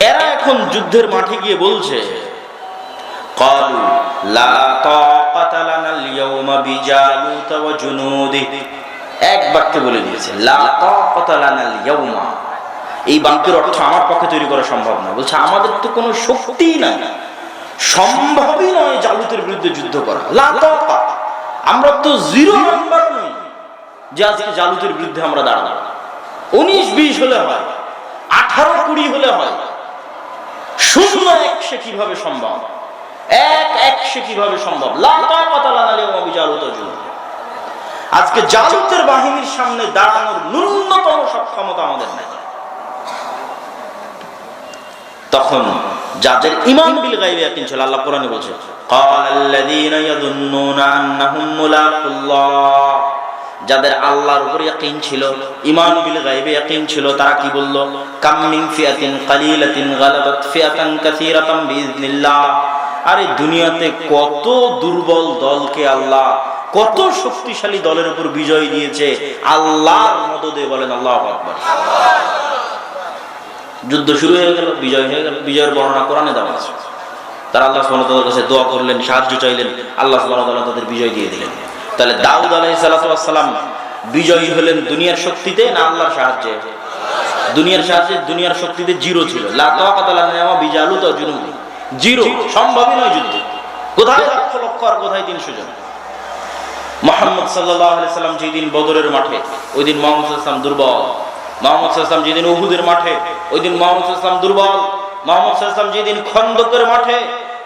এরা এখন যুদ্ধের মাঠে গিয়ে বলছে ক্বালু লা তাকাতা লানাল ইয়াওমা বিজালুত ওয়া জুনুদিহি। এক বাক্যে বলে দিয়েছে লা তাকাতা লানাল ইয়াওমা। এই বাক্যের অর্থ আমার পক্ষে তৈরি করা সম্ভব না। বলছে আমাদের তো কোনো শক্তিই নাই, সম্ভবই নয় জালুতের বিরুদ্ধে যুদ্ধ করা। লা তাকা, আমরা তো 0 নাম্বার নই যে আজকে জালুতের বিরুদ্ধে আমরা দাঁড়াবো। 19-20 হলে হয়, 18-20 হলে হয়, 0-1 সে কিভাবে সম্ভব? 1-1 সে কিভাবে সম্ভব? লা তাকাতা লানাল ইয়াওমা বিজালুত ওয়া জুনুদিহি। আজকে জালুতের বাহিনীর সামনে দাঁড়ানোর ন্যূনতম সক্ষমতা আমাদের নাই। তখন যাদের ঈমান বিল গায়বি ইয়াকিন ছিল, আল্লাহ কোরআনে বলছে ক্বালাল্লাযীনা ইয়াযুন্নুনা আন্নাহুম মুলাকুল্লাহ, যাদের আল্লাহর উপর ইয়াকিন ছিল, ঈমান বিল গায়বি ইয়াকিন ছিল, তারা কি বলল? কাম মিন ফিয়াতিন কালিলাতিন গালাবাত ফিয়াতান কাসীরাতান বিইজনিল্লাহ। আরে দুনিয়াতে কত দুর্বল দলকে আল্লাহ কত শক্তিশালী দলের উপর বিজয় দিয়েছে আল্লাহর মদদে। বলেন আল্লাহু আকবার। যুদ্ধ শুরু হয়ে গেল, বিজয় হয়ে গেল। বিজয়ের বর্ণনা কোরআনে দেওয়া আছে। তারা আল্লাহ সুবহানাহু ওয়া তাআলার কাছে দোয়া করলেন, সাহায্য চাইলেন, আল্লাহ সুবহানাহু ওয়া তাআলা তাদের বিজয় দিয়ে দিলেন। তাহলে দাউদ আলাইহিস সালাতু ওয়াস সালাম বিজয়ী হলেন দুনিয়ার শক্তিতে না আল্লাহর সাহায্যে? দুনিয়ার সাহায্যে, দুনিয়ার শক্তিতে 0 ছিল। লা তাকাতা লানা বিজালুত ওয়া জুনুদি, 0, সম্ভবই নয় যুদ্ধ। কোথায় লক্ষ লক্ষ আর কোথায় 300 জন। মুহাম্মদ সাল্লাল্লাহু আলাইহি সাল্লাম যেদিন বদরের মাঠে, ওই দিন মুহাম্মদ সাল্লাল্লাহু আলাইহি সাল্লাম দুর্বল। মুহাম্মদ সাল্লাল্লাহু আলাইহি সাল্লাম যেদিন উহুদের মাঠে, ওই দিন মুহাম্মদ সাল্লাল্লাহু আলাইহি সাল্লাম দুর্বল। মুহাম্মদ সাল্লাল্লাহু আলাইহি সাল্লাম যেদিন খন্দকের মাঠে,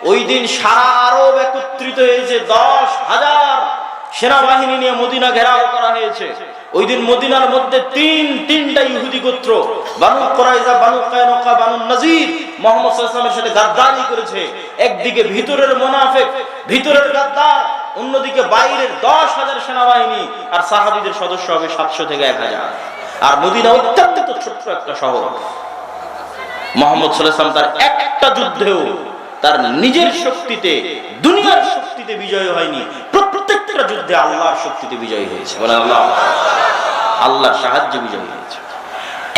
ওই দিন সারা আরব একত্রিত হয়েছে, 10,000 সেনাবাহিনী নিয়ে মদিনা ঘেরাও করা হয়েছে। ওই দিন মদিনার মধ্যে তিনটা ইহুদি গোত্র, বানু কুরাইজা, বানু কায়নুকা, বানু নাজির, মুহাম্মদ সাল্লাল্লাহু আলাইহি সাল্লামের সাথে গাদ্দারি করেছে। একদিকে ভিতরের মুনাফিক, ভিতরের গাদ্দার, অন্যদিকে বাইরের 10,000 সেনাবাহিনী। আর সাহাবীদের সদস্য হবে 700 থেকে 1000। আর মদিনা অত্যন্ত ছোট্ট একটা শহর। মুহাম্মদ সাল্লাল্লাহু আলাইহি সাল্লাম তার একটা যুদ্ধেও তার নিজের শক্তিতে, দুনিয়ার শক্তিতে বিজয় হয়নি। প্রত্যেকটা যুদ্ধে আল্লাহর শক্তিতে বিজয় হয়েছে। বলেন আল্লাহ, আল্লাহর সাহায্যে বিজয় হয়েছে।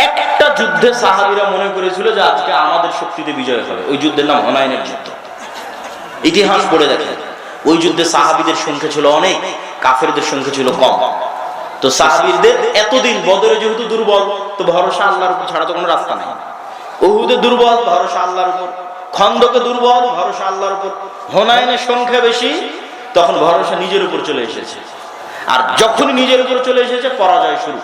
একটা যুদ্ধে সাহাবীরা মনে করেছিল যে আজকে আমাদের শক্তিতে বিজয় হবে। ওই যুদ্ধের নাম হুনাইনের যুদ্ধ। ইতিহাস পড়ে দেখেন, ওই যুদ্ধে সাহাবীদের সংখ্যা ছিল অনেক, কাফেরদের সংখ্যা ছিল কম। তো সাহাবীদের এতদিন বদরে যেহেতু দুর্বল, তো ভরসা আল্লাহর উপর ছাড়া তো কোনো রাস্তা নাই। উহুদে দুর্বল, ভরসা আল্লাহর উপর। খন্দকে দুর্বল, ভরসা আল্লাহর উপর। হুনাইনের সংখ্যা বেশি, তখন ভরসা নিজের উপর চলে এসেছে। আর যখন নিজের উপর চলে এসেছে, পরাজয় শুরু।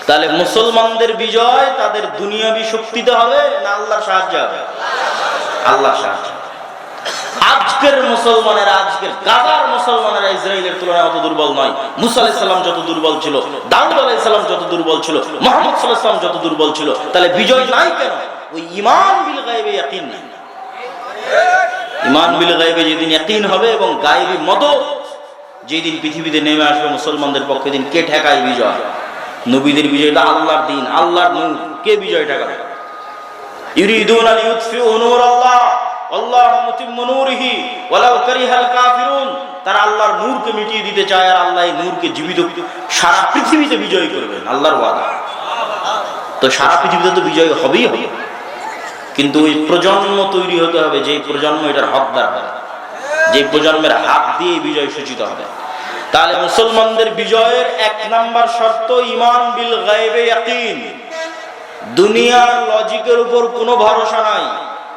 তাহলে মুসলমানদের বিজয় তাদের দুনিয়াবী শক্তিতে হবে না আল্লাহর সাহায্যে হবে? আল্লাহর সাহায্য। আজকের মুসলমানেরা, আজকের গাজার মুসলমানেরা ইসরায়েলের তুলনায় অত দুর্বল নয়। মুসা আলাইহিস সালাম যত দুর্বল ছিল, দাউদ আলাইহিস সালাম যত দুর্বল ছিল, মুহাম্মদ সাল্লাল্লাহু আলাইহি ওয়াসাল্লাম যত দুর্বল ছিল। তাহলে বিজয় নাই কেন? ওই ঈমান বিল গায়বে ইয়াকিন নাই। ঈমান বিল গায়বে যেদিন ইয়াকিন হবে এবং গায়বী মদদ যেদিন পৃথিবীতে নেমে আসবে মুসলমানদের পক্ষে, দিন কে ঠেকায় বিজয়? নবীদের বিজয়টা আল্লাহর দিন, আল্লাহর নূর। কে বিজয়টা করে? ইউরিদুনা লিইউতফিউ নূরাল্লাহ আল্লাহু মুতিম্মু নূরিহি ওয়ালাউ কারিহাল কাফিরুন। তারা আল্লাহর নূরকে মিটিয়ে দিতে চায়, আর আল্লাহ এই নূরকে জীবিত সারা পৃথিবীতে বিজয় করবেন, আল্লাহর ওয়াদা। তো সারা পৃথিবীতে তো বিজয় হবেই হবে, কিন্তু ওই প্রজন্ম তৈরি হতে হবে, যে প্রজন্ম এটার হকদার হবে, যে প্রজন্মের হাত দিয়ে বিজয় সূচিত হবে। তাহলে মুসলমানদের বিজয়ের 1 নাম্বার শর্ত ঈমান বিল গায়বে ইয়াকিন। দুনিয়ার লজিকের উপর কোনো ভরসা নাই,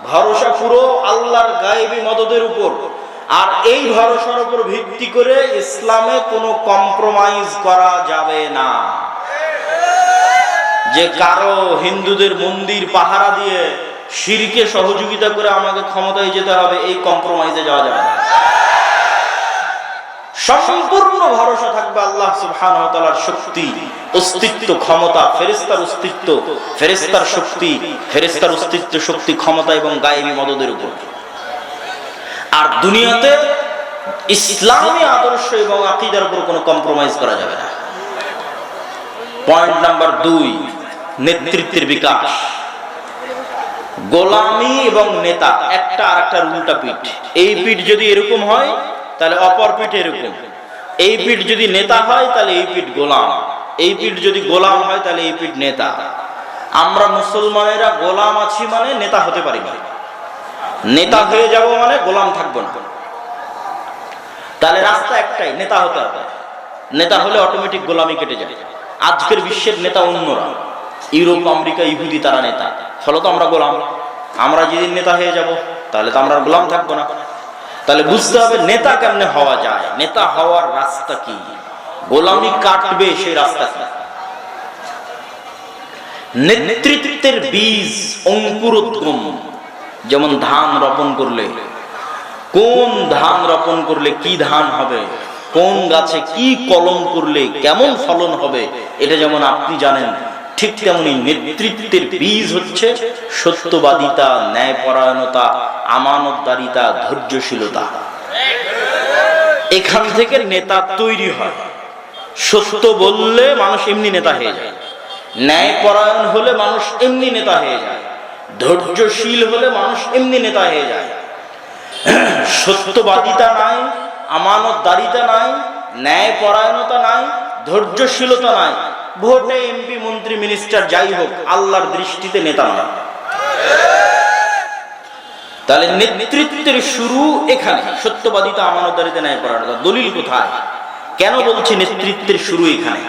ভরসা পুরো আল্লাহর গায়বী মদদের উপর। আর এই ভরসার উপর ভিত্তি করে ইসলামে কোনো কম্প্রোমাইজ করা যাবে না। যে কারো হিন্দুদের মন্দির পাহারা দিয়ে শিরকে সহযোগিতা করে আমাকে ক্ষমতায় যেতে হবে, এই কম্প্রোমাইজে যাওয়া যাবে না। সম্পূর্ণ ভরসা থাকবে আল্লাহ সুবহানাহু ওয়া তাআলার শক্তি, অস্তিত্ব, ক্ষমতা, ফেরেশতার অস্তিত্ব, ফেরেশতার শক্তি, ফেরেশতার অস্তিত্ব, শক্তি, ক্ষমতা এবং গায়েবী মদদের উপর। আর দুনিয়াতে ইসলামী আদর্শ এবং আকীদার উপর কোনো কম্প্রোমাইজ করা যাবে না। পয়েন্ট নাম্বার 2, নেতৃত্বের বিকাশ। গোলামি এবং নেতা একটা আরেকটার উল্টা পিঠ। এই পিঠ যদি এরকম হয় তাহলে অপর পিঠ এরকম। এই পিঠ যদি নেতা হয় তাহলে এই পিঠ গোলাম, এই পিঠ যদি গোলাম হয় তাহলে এই পিঠ নেতা। আমরা মুসলমানেরা গোলাম আছি মানে নেতা হতে পারি না, নেতা হয়ে যাব মানে গোলাম থাকবো না। তাহলে রাস্তা একটাই, নেতা হতে হবে। নেতা হলে অটোমেটিক গোলামি কেটে যায়। আজকের বিশ্বের নেতা অন্যরা, ইউরোপ, আমেরিকা, ইহুদি, তারা নেতা, ফলত আমরা গোলাম। আমরা যেদিন নেতা হয়ে যাব তাহলে তো আমরা গোলাম থাকবো না। তাহলে বুঝতে হবে নেতা কেমনে হওয়া যায়, নেতা হওয়ার রাস্তা কি, গোলামি কাটবে সেই রাস্তা কি। নেতৃত্বের বীজ অঙ্কুরোদ্গম। যেমন ধান রোপণ করলে, কোন ধান রোপণ করলে কি ধান হবে, কোন গাছে কি কলম করলে কেমন ফলন হবে, এটা যেমন আপনি জানেন, ঠিক তেমনি নেতৃত্বের বীজ হচ্ছে সত্যবাদিতা, ন্যায়পরায়ণতা, আমানতদারিতা, ধৈর্যশীলতা। এখান থেকে নেতা তৈরি হয়। সত্য বললে মানুষ এমনি নেতা হয়ে যায়, ন্যায়পরায়ণ হলে মানুষ এমনি নেতা হয়ে যায়, ধৈর্যশীল হলে মানুষ এমনি নেতা হয়ে যায়। সত্যবাদিতা নাই, আমানতদারিতা নাই, ন্যায়পরায়ণতা নাই, ধৈর্যশীলতা নাই, ভোটে এমপি, মন্ত্রী, মিনিস্টার যাই হোক, আল্লাহর দৃষ্টিতে নেতা নয়। তাহলে নেতৃত্বের শুরু এখানে, সত্যবাদিতা, আমানতদারিতা, ন্যায়পরায়ণতা। দলিল কোথায়? কেন বলছি নেতৃত্বের শুরু এখানে?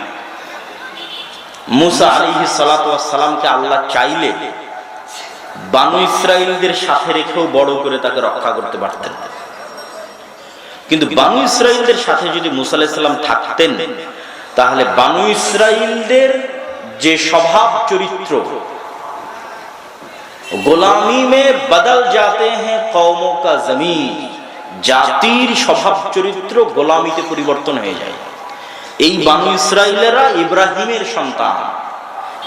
মুসা আলাইহিস সালাতু ওয়াস সালামকে আল্লাহ চাইলে বানু ইসরাইলদের সাথে রেখেও বড় করে তাকে রক্ষা করতে পারতেন, কিন্তু বানু ইসরাইলদের সাথে যদি মুসা আলাইহিস সালাম থাকতেন তাহলে বানু ইসরাইলদের যে স্বভাব চরিত্র, গোলামি মে বদল जाते हैं কওমों का ज़मीर, জাতির স্বভাব চরিত্র গোলামিতে পরিবর্তন হয়ে যায়। এই বানু ইসরাইলেরা ইব্রাহিমের সন্তান,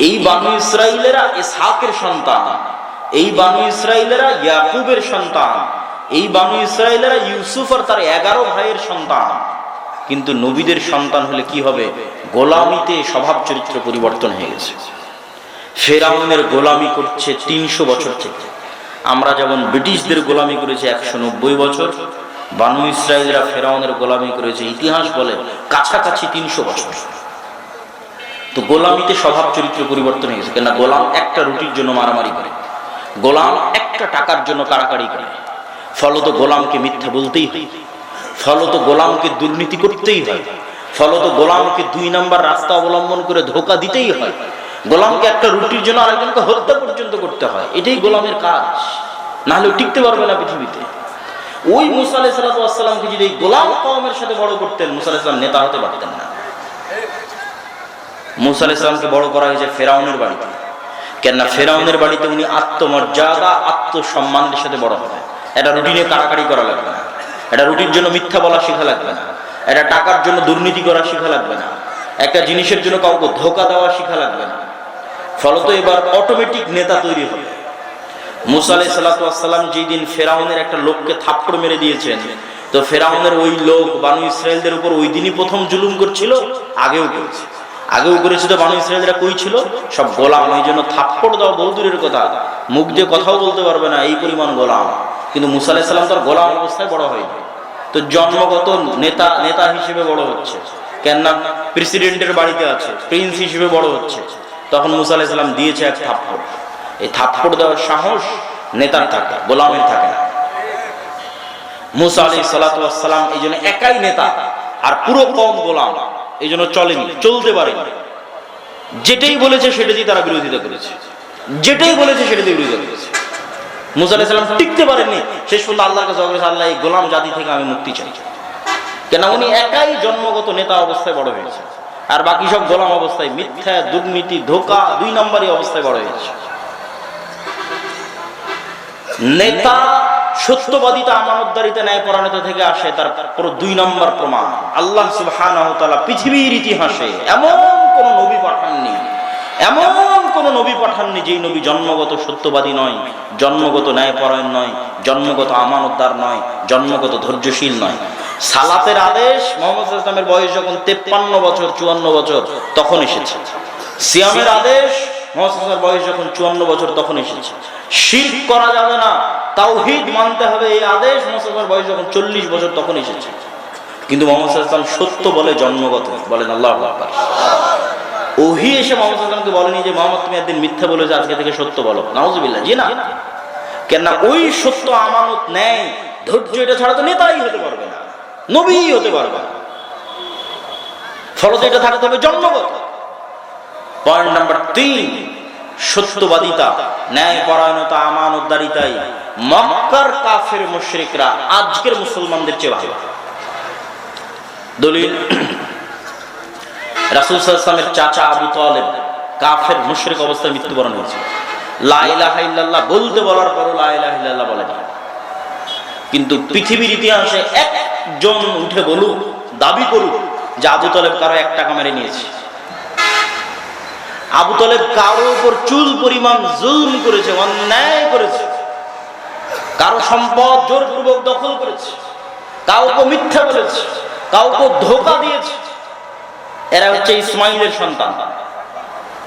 এই বানু ইসরাইলেরা ইসহাকের সন্তান, এই বানু ইসরাইলেরা ইয়াকুবের সন্তান, এই বানু ইসরাইলেরা ইউসুফ আর তার 11 ভাইয়ের সন্তান। কিন্তু নবীদের সন্তান হলে কি হবে? গোলামিতে স্বভাব চরিত্র পরিবর্তন হয়ে গেছে। ফেরাউনের গোলামি করছে 300 বছর থেকে। আমরা যেমন ব্রিটিশদের গোলামি করেছে 190 বছর, বানু ইসরাইলরা ফেরাউনের গোলামি করেছে, ইতিহাস বলে কাছাকাছি 300 বছর। তো গোলামিতে স্বভাব চরিত্র পরিবর্তন হয়ে গেছে। কেন? গোলাম একটা রুটির জন্য মারামারি করে, গোলাম একটা টাকার জন্য কাড়াকাড়ি করে, ফলত গোলামকে মিথ্যা বলতেই হয়, ফলত গোলামকে দুর্নীতি করতেই হয়, ফলত গোলামকে 2 নাম্বার রাস্তা অবলম্বন করে ধোঁকা দিতেই হয়, গোলামকে একটা রুটির জন্য আরেকজনকে হত্যা পর্যন্ত করতে হয়। এটাই গোলামের কাজ, না হলে টিকতে পারবে না পৃথিবীতে। ওই মুসা আলাইহিস সালামকে যদি গোলাম কওমের সাথে বড় করতেন, মুসা আলাইহিস সালাম নেতা হতে পারতেন না। মুসা আলাইহিস সালামকে বড় করা হয়েছে ফেরাউনের বাড়িতে। কেন? ফেরাউনের বাড়িতে উনি আত্মমর্যাদা, আত্মসম্মানের সাথে বড় হবে। এটা রুটিনে কাড়াকাড়ি করা লাগবে না, এটা রুটির জন্য মিথ্যা বলা শেখা লাগবে না, এটা টাকার জন্য দুর্নীতি করা শেখা লাগবে না, একটা জিনিসের জন্য কাউকে ধোঁকা দেওয়া শেখা লাগবে না। ফলত এবার অটোমেটিক নেতা তৈরি হবে। মুসা আলাইহিস সালাম যেদিন ফেরাউনের একটা লোককে থাপ্পড় মেরে দিয়েছেন, তো ফেরাউনের ওই লোক বানু ইসরাইলদের উপর ওই দিনই প্রথম জুলুম করছিল, আগেও করেছে। আগেও করেছে তো, বানু ইসরায়েলরা কই ছিল? সব গোলাম। এই জন্য থাপ্পড় দেওয়া বহু দূরের কথা, মুখ দিয়ে কথাও বলতে পারবে না, এই পরিমাণ গোলাম। কিন্তু মুসা আলাইহিস সালাম তো আর গোলাম অবস্থায় বড় হয়নি, তো জন্মগত নেতা হিসেবে বড় হচ্ছে। কেননা প্রেসিডেন্টের বাড়িতে আছে, প্রিন্স হিসেবে বড় হচ্ছে। তখন মুসা আলাইহিস সালাম দিয়েছে এক থাপ্পড়। এই থাপ্পড় দেওয়ার সাহস নেতার থাকে, গোলামের থাকে না। মুসা আলাইহিস সালাতু ওয়াস সালাম এই জন্য একাই নেতা আর পুরো কওম গোলাম। এই জন্য চলেনি, চলতে পারেনি। যেটাই বলেছে সেটাই তারা বিরোধিতা করেছে, যেটাই বলেছে সেটাই বিরোধিতা করেছে। মুসা আলাইহিস সালাম টিকতে পারেননি। শেষ পর্যন্ত আল্লাহর কাছে বলেছে, আল্লাহ এই গোলাম জাতি থেকে আমি মুক্তি চাই। কেন উনি একাই জন্মগত নেতা অবস্থায় বড় হয়েছে, আর বাকি সব গোলাম অবস্থায় মিথ্যা, দুর্নীতি, ধোঁকা, 2 নম্বরই অবস্থায় বড় হয়েছে। নেতা সত্যবাদিতা, আমানতদারিতা, ন্যায়পরায়ণতা থেকে আসে, তার পুরো 2 নম্বর প্রমাণ। আল্লাহ সুবহানাহু ওয়া তাআলা পৃথিবীর ইতিহাসে এমন কোন নবী পাঠাননি, এমন কোন নবী পাঠাননি যেই নবী জন্মগত সত্যবাদী নয়, জন্মগত ন্যায়পরায়ণ নয়, জন্মগত আমানতদার নয়, জন্মগত ধৈর্যশীল নয়। সালাতের আদেশ মুহাম্মদ সাল্লাল্লাহু আলাইহি ওয়াসাল্লামের বয়স যখন 53 বছর 54 বছর তখন এসেছে। সিয়ামের আদেশ মুহাম্মদ সাল্লাল্লাহু আলাইহি ওয়াসাল্লামের বয়স যখন 54 বছর তখন এসেছে। শিরক করা যাবে না, তাওহীদ মানতে হবে, এই আদেশ মুহাম্মদ সাল্লাল্লাহু আলাইহি ওয়াসাল্লামের বয়স যখন 40 বছর তখন এসেছে। কিন্তু মুহাম্মদ সাল্লাল্লাহু আলাইহি ওয়াসাল্লাম সত্য বলে জন্মগত, বলেন আল্লাহু আকবার। ওহী এসে মুহাম্মদ সাল্লাল্লাহু আলাইহি ওয়াসাল্লামকে বলেনি যে মুহাম্মদ তুমি একদিন মিথ্যা বলেছো, আজকে থেকে সত্য বলো। নাউজুবিল্লাহ, জি না। কেননা ওই সত্য, আমানত, ন্যায়, ধৈর্য, এটা ছাড়া তো নেতাই হতে পারবে না, নবী হতে পারবে না। ফলত এটা থাকতে হবে জন্মগত। পয়েন্ট নাম্বার 3, সত্যবাদিতা, ন্যায়পরায়ণতা, আমানতদারিতাই মক্কার কাফের মুশরিকরা আজকের মুসলমানদের চেয়ে ভালো। দলিল, রাসূল সাল্লাল্লাহু আলাইহি ওয়াসাল্লামের চাচা আবু তালেব কাফের মুশরিক অবস্থায় মৃত্যুবরণ করেছে। লা ইলাহা ইল্লাল্লাহ বলতে বলার পরও লা ইলাহা ইল্লাল্লাহ বলেনি। কিন্তু পৃথিবীর ইতিহাসে একজন উঠে বলুক, দাবি করুক যে আবু তালেব কারো 1 টাকা মেরে নিয়েছে। আবু তালেব কারো উপর চুল পরিমাণ জুলম করেছে, অন্যায় করেছে, কারো সম্পদ জোরপূর্বক দখল করেছে, কাউকে মিথ্যা বলেছে, কাউকে ধোঁকা দিয়েছে। এরা হচ্ছে ইসমাইলের সন্তান।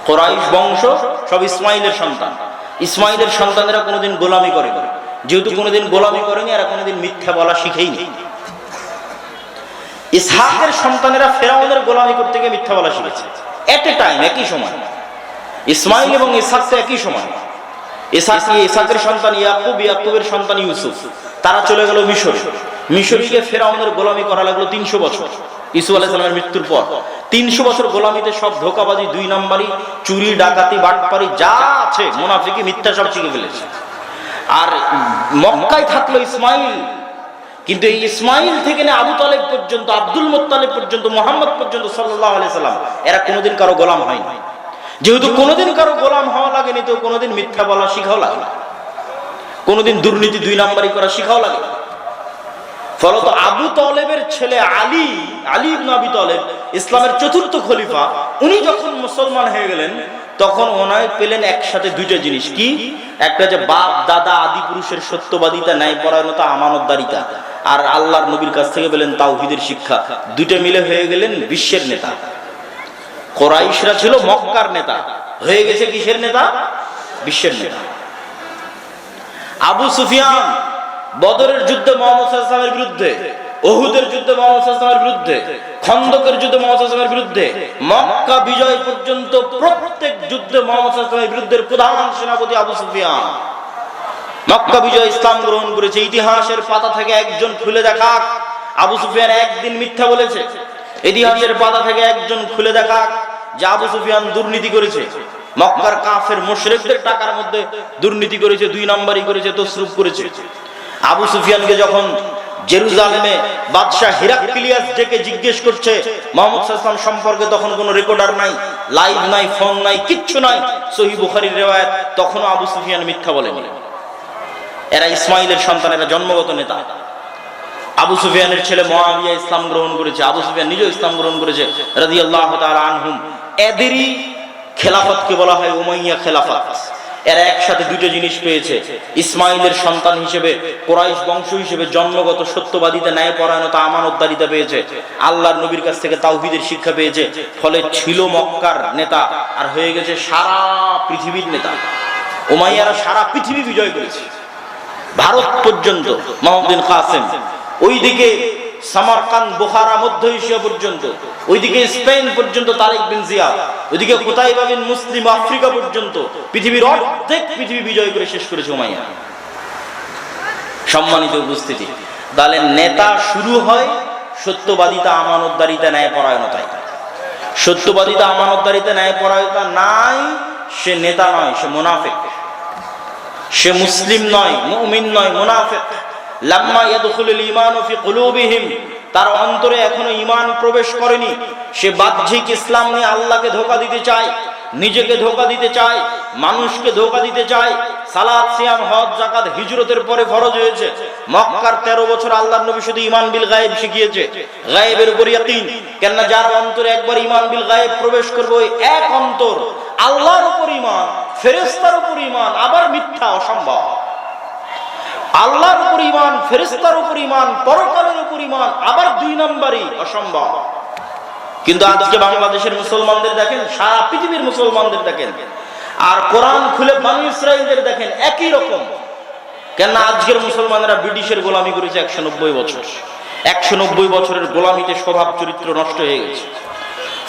কুরাইশ বংশ সব ইসমাইলের সন্তান। ইসমাইলের সন্তানেরা কোনোদিন গোলামি করেনি, যেহেতু কোনোদিন গোলামি করেনি, এরা কোনোদিন মিথ্যা বলা শিখেইনি। ইসহাকের সন্তানেরা ফেরাউনের গোলামি করতে গিয়ে মিথ্যা বলা শিখেছে। এট এ টাইম, একই সময়। ইসমাইল এবং ইসহাক তো একই সময়। ইসহাকের সন্তান ইয়াকুব, ইয়াকুবের সন্তান ইউসুফ, তারা চলে গেল মিশরে। মিশরীকে ফেরাউনের গোলামি করা লাগলো 300 বছর। ইসু আলাইহিস সালামের মৃত্যুর পর 300 বছর গোলামিতে সব ধোঁকাবাজি, 2 নম্বরই, চুরি, ডাকাতি, বাটপারি যা আছে, মুনাফিকি, মিথ্যা সব শিখে ফেলেছে। আর মক্কায় থাকলো ইসমাইল। কিন্তু এই ইসমাইল থেকে না আবু তালেব পর্যন্ত, আব্দুল মুত্তালিব পর্যন্ত, মুহাম্মদ পর্যন্ত সাল্লাল্লাহু আলাইহি সাল্লাম, এরা কোনোদিন কারো গোলাম হয়নি। যেহেতু কোনোদিন কারো গোলাম হওয়া লাগেনি, তো কোনোদিন মিথ্যা বলা শিখাও লাগে, কোনোদিন দুর্নীতি, 2 নম্বরই করা শিখাও লাগে। ফলত আবু তালেবের ছেলে আলী ইবনে আবি তালেব, ইসলামের 4র্থ খলিফা, উনি যখন মুসলমান হয়ে গেলেন তখন ওনায় পেলেন একসাথে 2টা জিনিস। কি? একটা যে বাপ দাদা আদি পুরুষের সত্যবাদিতা, ন্যায়পরায়ণতা, আমানতদারিতা, আর আল্লাহর নবীর কাছ থেকে পেলেন তাওহীদের শিক্ষা। 2টা মিলে হয়ে গেলেন বিশ্বের নেতা। কুরাইশরা ছিল মক্কার নেতা, হয়ে গেছে কিসের নেতা? বিশ্বের নেতা। আবু সুফিয়ান বদরের যুদ্ধে মুহাম্মদ সাল্লাল্লাহু আলাইহি ওয়াসাল্লামের বিরুদ্ধে, উহুদের যুদ্ধে মুহাম্মদ সাল্লাল্লাহু আলাইহি ওয়াসাল্লামের বিরুদ্ধে, খন্দকের যুদ্ধে মুহাম্মদ সাল্লাল্লাহু আলাইহি ওয়াসাল্লামের বিরুদ্ধে, মক্কা বিজয় পর্যন্ত প্রত্যেক যুদ্ধে মুহাম্মদ সাল্লাল্লাহু আলাইহি ওয়াসাল্লামের বিরুদ্ধে প্রধান সেনাপতি আবু সুফিয়ান। মক্কা বিজয় ইসলাম গ্রহণ করেছে। ইতিহাসের পাতা থেকে একজন খুলে দেখাক আবু সুফিয়ান একদিন মিথ্যা বলেছে। ইতিহাসের পাতা থেকে একজন খুলে দেখাক যে আবু সুফিয়ান দুর্নীতি করেছে, মক্কার কাফের মুশরিকদের টাকার মধ্যে দুর্নীতি করেছে, 2 নম্বরই করেছে, তসরুফ করেছে। আবু সুফিয়ানকে যখন জেরুজালেমে বাদশা হিরাক্লিয়াস ডেকে জিজ্ঞেস করছে মুহাম্মদ সাল্লাল্লাহু আলাইহি ওয়াসাল্লাম সম্পর্কে, তখন কোনো রেকর্ডার নাই, লাইভ নাই, ফোন নাই, কিচ্ছু নাই, সহিহ বুখারীর রিওয়ায়াত, তখনও আবু সুফিয়ান মিথ্যা বলেনি। এরা ইসমাইলের সন্তান, এরা জন্মগত নেতা। আবু সুফিয়ানের ছেলে মুআবিয়া ইসলাম গ্রহণ করেছে, আবু সুফিয়ান নিজেও ইসলাম গ্রহণ করেছে রাদিয়াল্লাহু তাআলা আনহুম। এদেরই খেলাফতকে বলা হয় উমাইয়া খেলাফত। এরা একসাথে দুটো জিনিস পেয়েছে। ইসমাইলের সন্তান হিসেবে, কুরাইশ বংশ হিসেবে জন্মগত সত্যবাদিতা, ন্যায়পরায়ণতা, আমানতদারিতা পেয়েছে। আল্লাহর নবীর কাছ থেকে তাওহীদের শিক্ষা পেয়েছে। ফলে ছিল মক্কার নেতা আর হয়ে গেছে সারা পৃথিবীর নেতা। উমাইয়ারা সারা পৃথিবী বিজয় করেছে, ভারত পর্যন্ত মুহাম্মদ কাসেম, ওইদিকে সামারকান্দ, বুখারা, মধ্য এশিয়া পর্যন্ত, ওইদিকে স্পেন পর্যন্ত তারিক বিন জিয়াদ, ওইদিকে কুতাইবা বিন মুসলিম, আফ্রিকা পর্যন্ত পৃথিবীর অর্ধেক পৃথিবী বিজয় করে শেষ করেছে উমাইয়া। সম্মানিত উপস্থিতি, তাহলে নেতা শুরু হয় সত্যবাদিতা, আমানতদারিতা, ন্যায়পরায়ণতায়। সত্যবাদিতা, আমানতদারিতা, ন্যায়পরায়ণতা নাই, সে নেতা নয়, সে মুনাফিক। সে মুসলিম নয়, মুমিন নয়, মুনাফিক। লাম্মা ইয়াদখুলুল ঈমানু ফি কুলুবিহিম, তার অন্তরে এখনো ঈমান প্রবেশ করেনি। সে বাহ্যিক ইসলাম নিয়ে আল্লাহকে ধোঁকা দিতে চায়, নিজেকে ধোঁকা দিতে চায়, মানুষকে ধোঁকা দিতে চায়। সালাত, সিয়াম, হজ, যাকাত হিজরতের পরে ফরজ হয়েছে। মক্কার 13 বছর আল্লাহর নবী শুধু ঈমান বিল গায়েব শিখিয়েছে, গায়েবের উপর ইয়াকিন। কেননা যার অন্তরে একবার ঈমান বিল গায়েব প্রবেশ করবে, ওই এক অন্তর আল্লাহর উপর ঈমান, ফেরেশতার উপর ঈমান, আবার মিথ্যা অসম্ভব। আল্লাহর উপর ঈমান, ফেরেশতার উপর ঈমান, পরকালের উপর ঈমান, আবার 2 নম্বরই অসম্ভব। কিন্তু আজকে বাংলাদেশের মুসলমানদের দেখেন, সারা পৃথিবীর মুসলমানদের দেখেন, আর কোরআন খুলে বনী ইসরাইলদের দেখেন, একই রকম। কেন আজকের মুসলমানরা ব্রিটিশের গোলামি করেছে 190 বছর। 190 বছরের গোলামিতে স্বভাব চরিত্র নষ্ট হয়ে গেছে।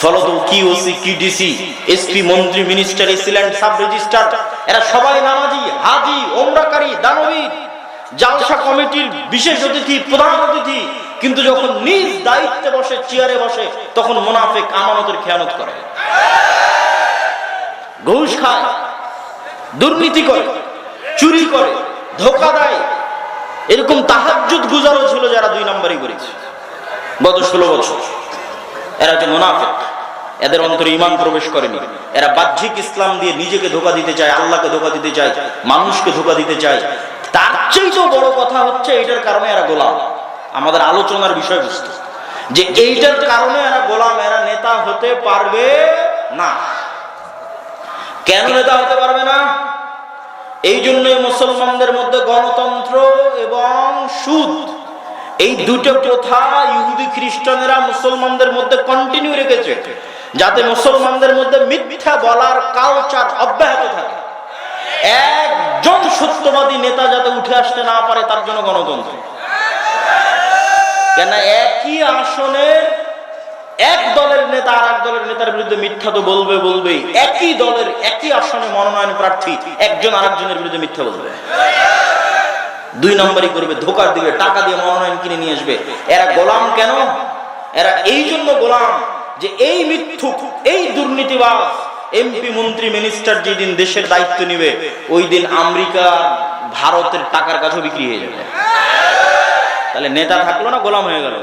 ফলত কি ওসি, কি ডিসি, এসপি, মন্ত্রী, মিনিস্টার, এসিল্যান্ড, সাব রেজিস্ট্রার, এরা সবাই নামাজি, হাজি, ওমরাকারী, দানবীর, জালসা কমিটির বিশেষ অতিথি, প্রধান অতিথি। কিন্তু যখন নিজ দায়িত্বে বসে, চেয়ারে বসে, তখন মুনাফিক, আমানতের খেয়ানত করে, ঘুষ খায়, দুর্নীতি করে, চুরি করে, ধোঁকা দেয়। এরকম তাহাজ্জুদ গুজারও ছিল যারা 2 নম্বরই করেছে গত 16 বছর। এরা যে মুনাফিক, এদের অন্তরে ঈমান প্রবেশ করেনি। এরা বাহ্যিক ইসলাম দিয়ে নিজেকে ধোঁকা দিতে চায়, আল্লাহকে ধোঁকা দিতে চায়, মানুষকে ধোঁকা দিতে চায়। তার চেয়েও বড় কথা হচ্ছে এইটার কারণে এরা গোলাম। আমাদের আলোচনার বিষয়বস্তু যে এইটার কারণে এরা গোলাম, এরা নেতা হতে পারবে না। কেন নেতা হতে পারবে না? এই জন্যই মুসলমানদের মধ্যে গণতন্ত্র এবং সুদ, এই দুটো প্রথা ইহুদি খ্রিস্টানেরা মুসলমানদের মধ্যে কন্টিনিউ রেখেছে, যাতে মুসলমানদের মধ্যে মিথ্যা বলার কালচার অব্যাহত থাকে। একজন সত্যবাদী নেতা যাতে উঠে আসতে না পারে, তার জন্য গণতন্ত্র। কেন একই আসনের এক দলের নেতা আর এক দলের নেতার বিরুদ্ধে মিথ্যা তো বলবেই। একই দলের একই আসনে মনোনয়ন প্রার্থী একজন আরেকজনের বিরুদ্ধে মিথ্যা বলবে, 2 নম্বরই করবে, ধোঁকা দিবে, টাকা দিয়ে মনোনয়ন কিনে নিয়ে আসবে। এরা গোলাম কেন? এরা এই জন্য গোলাম যে এই মিথ্যুক, এই দুর্নীতিবাজ এমপি, মন্ত্রী, মিনিস্টার যেদিন দেশের দায়িত্ব নিবে, ওই দিন আমেরিকা, ভারতের টাকার কাছেও বিক্রি হয়ে যাবে। তাহলে নেতা থাকলো না, গোলাম হয়ে গেল।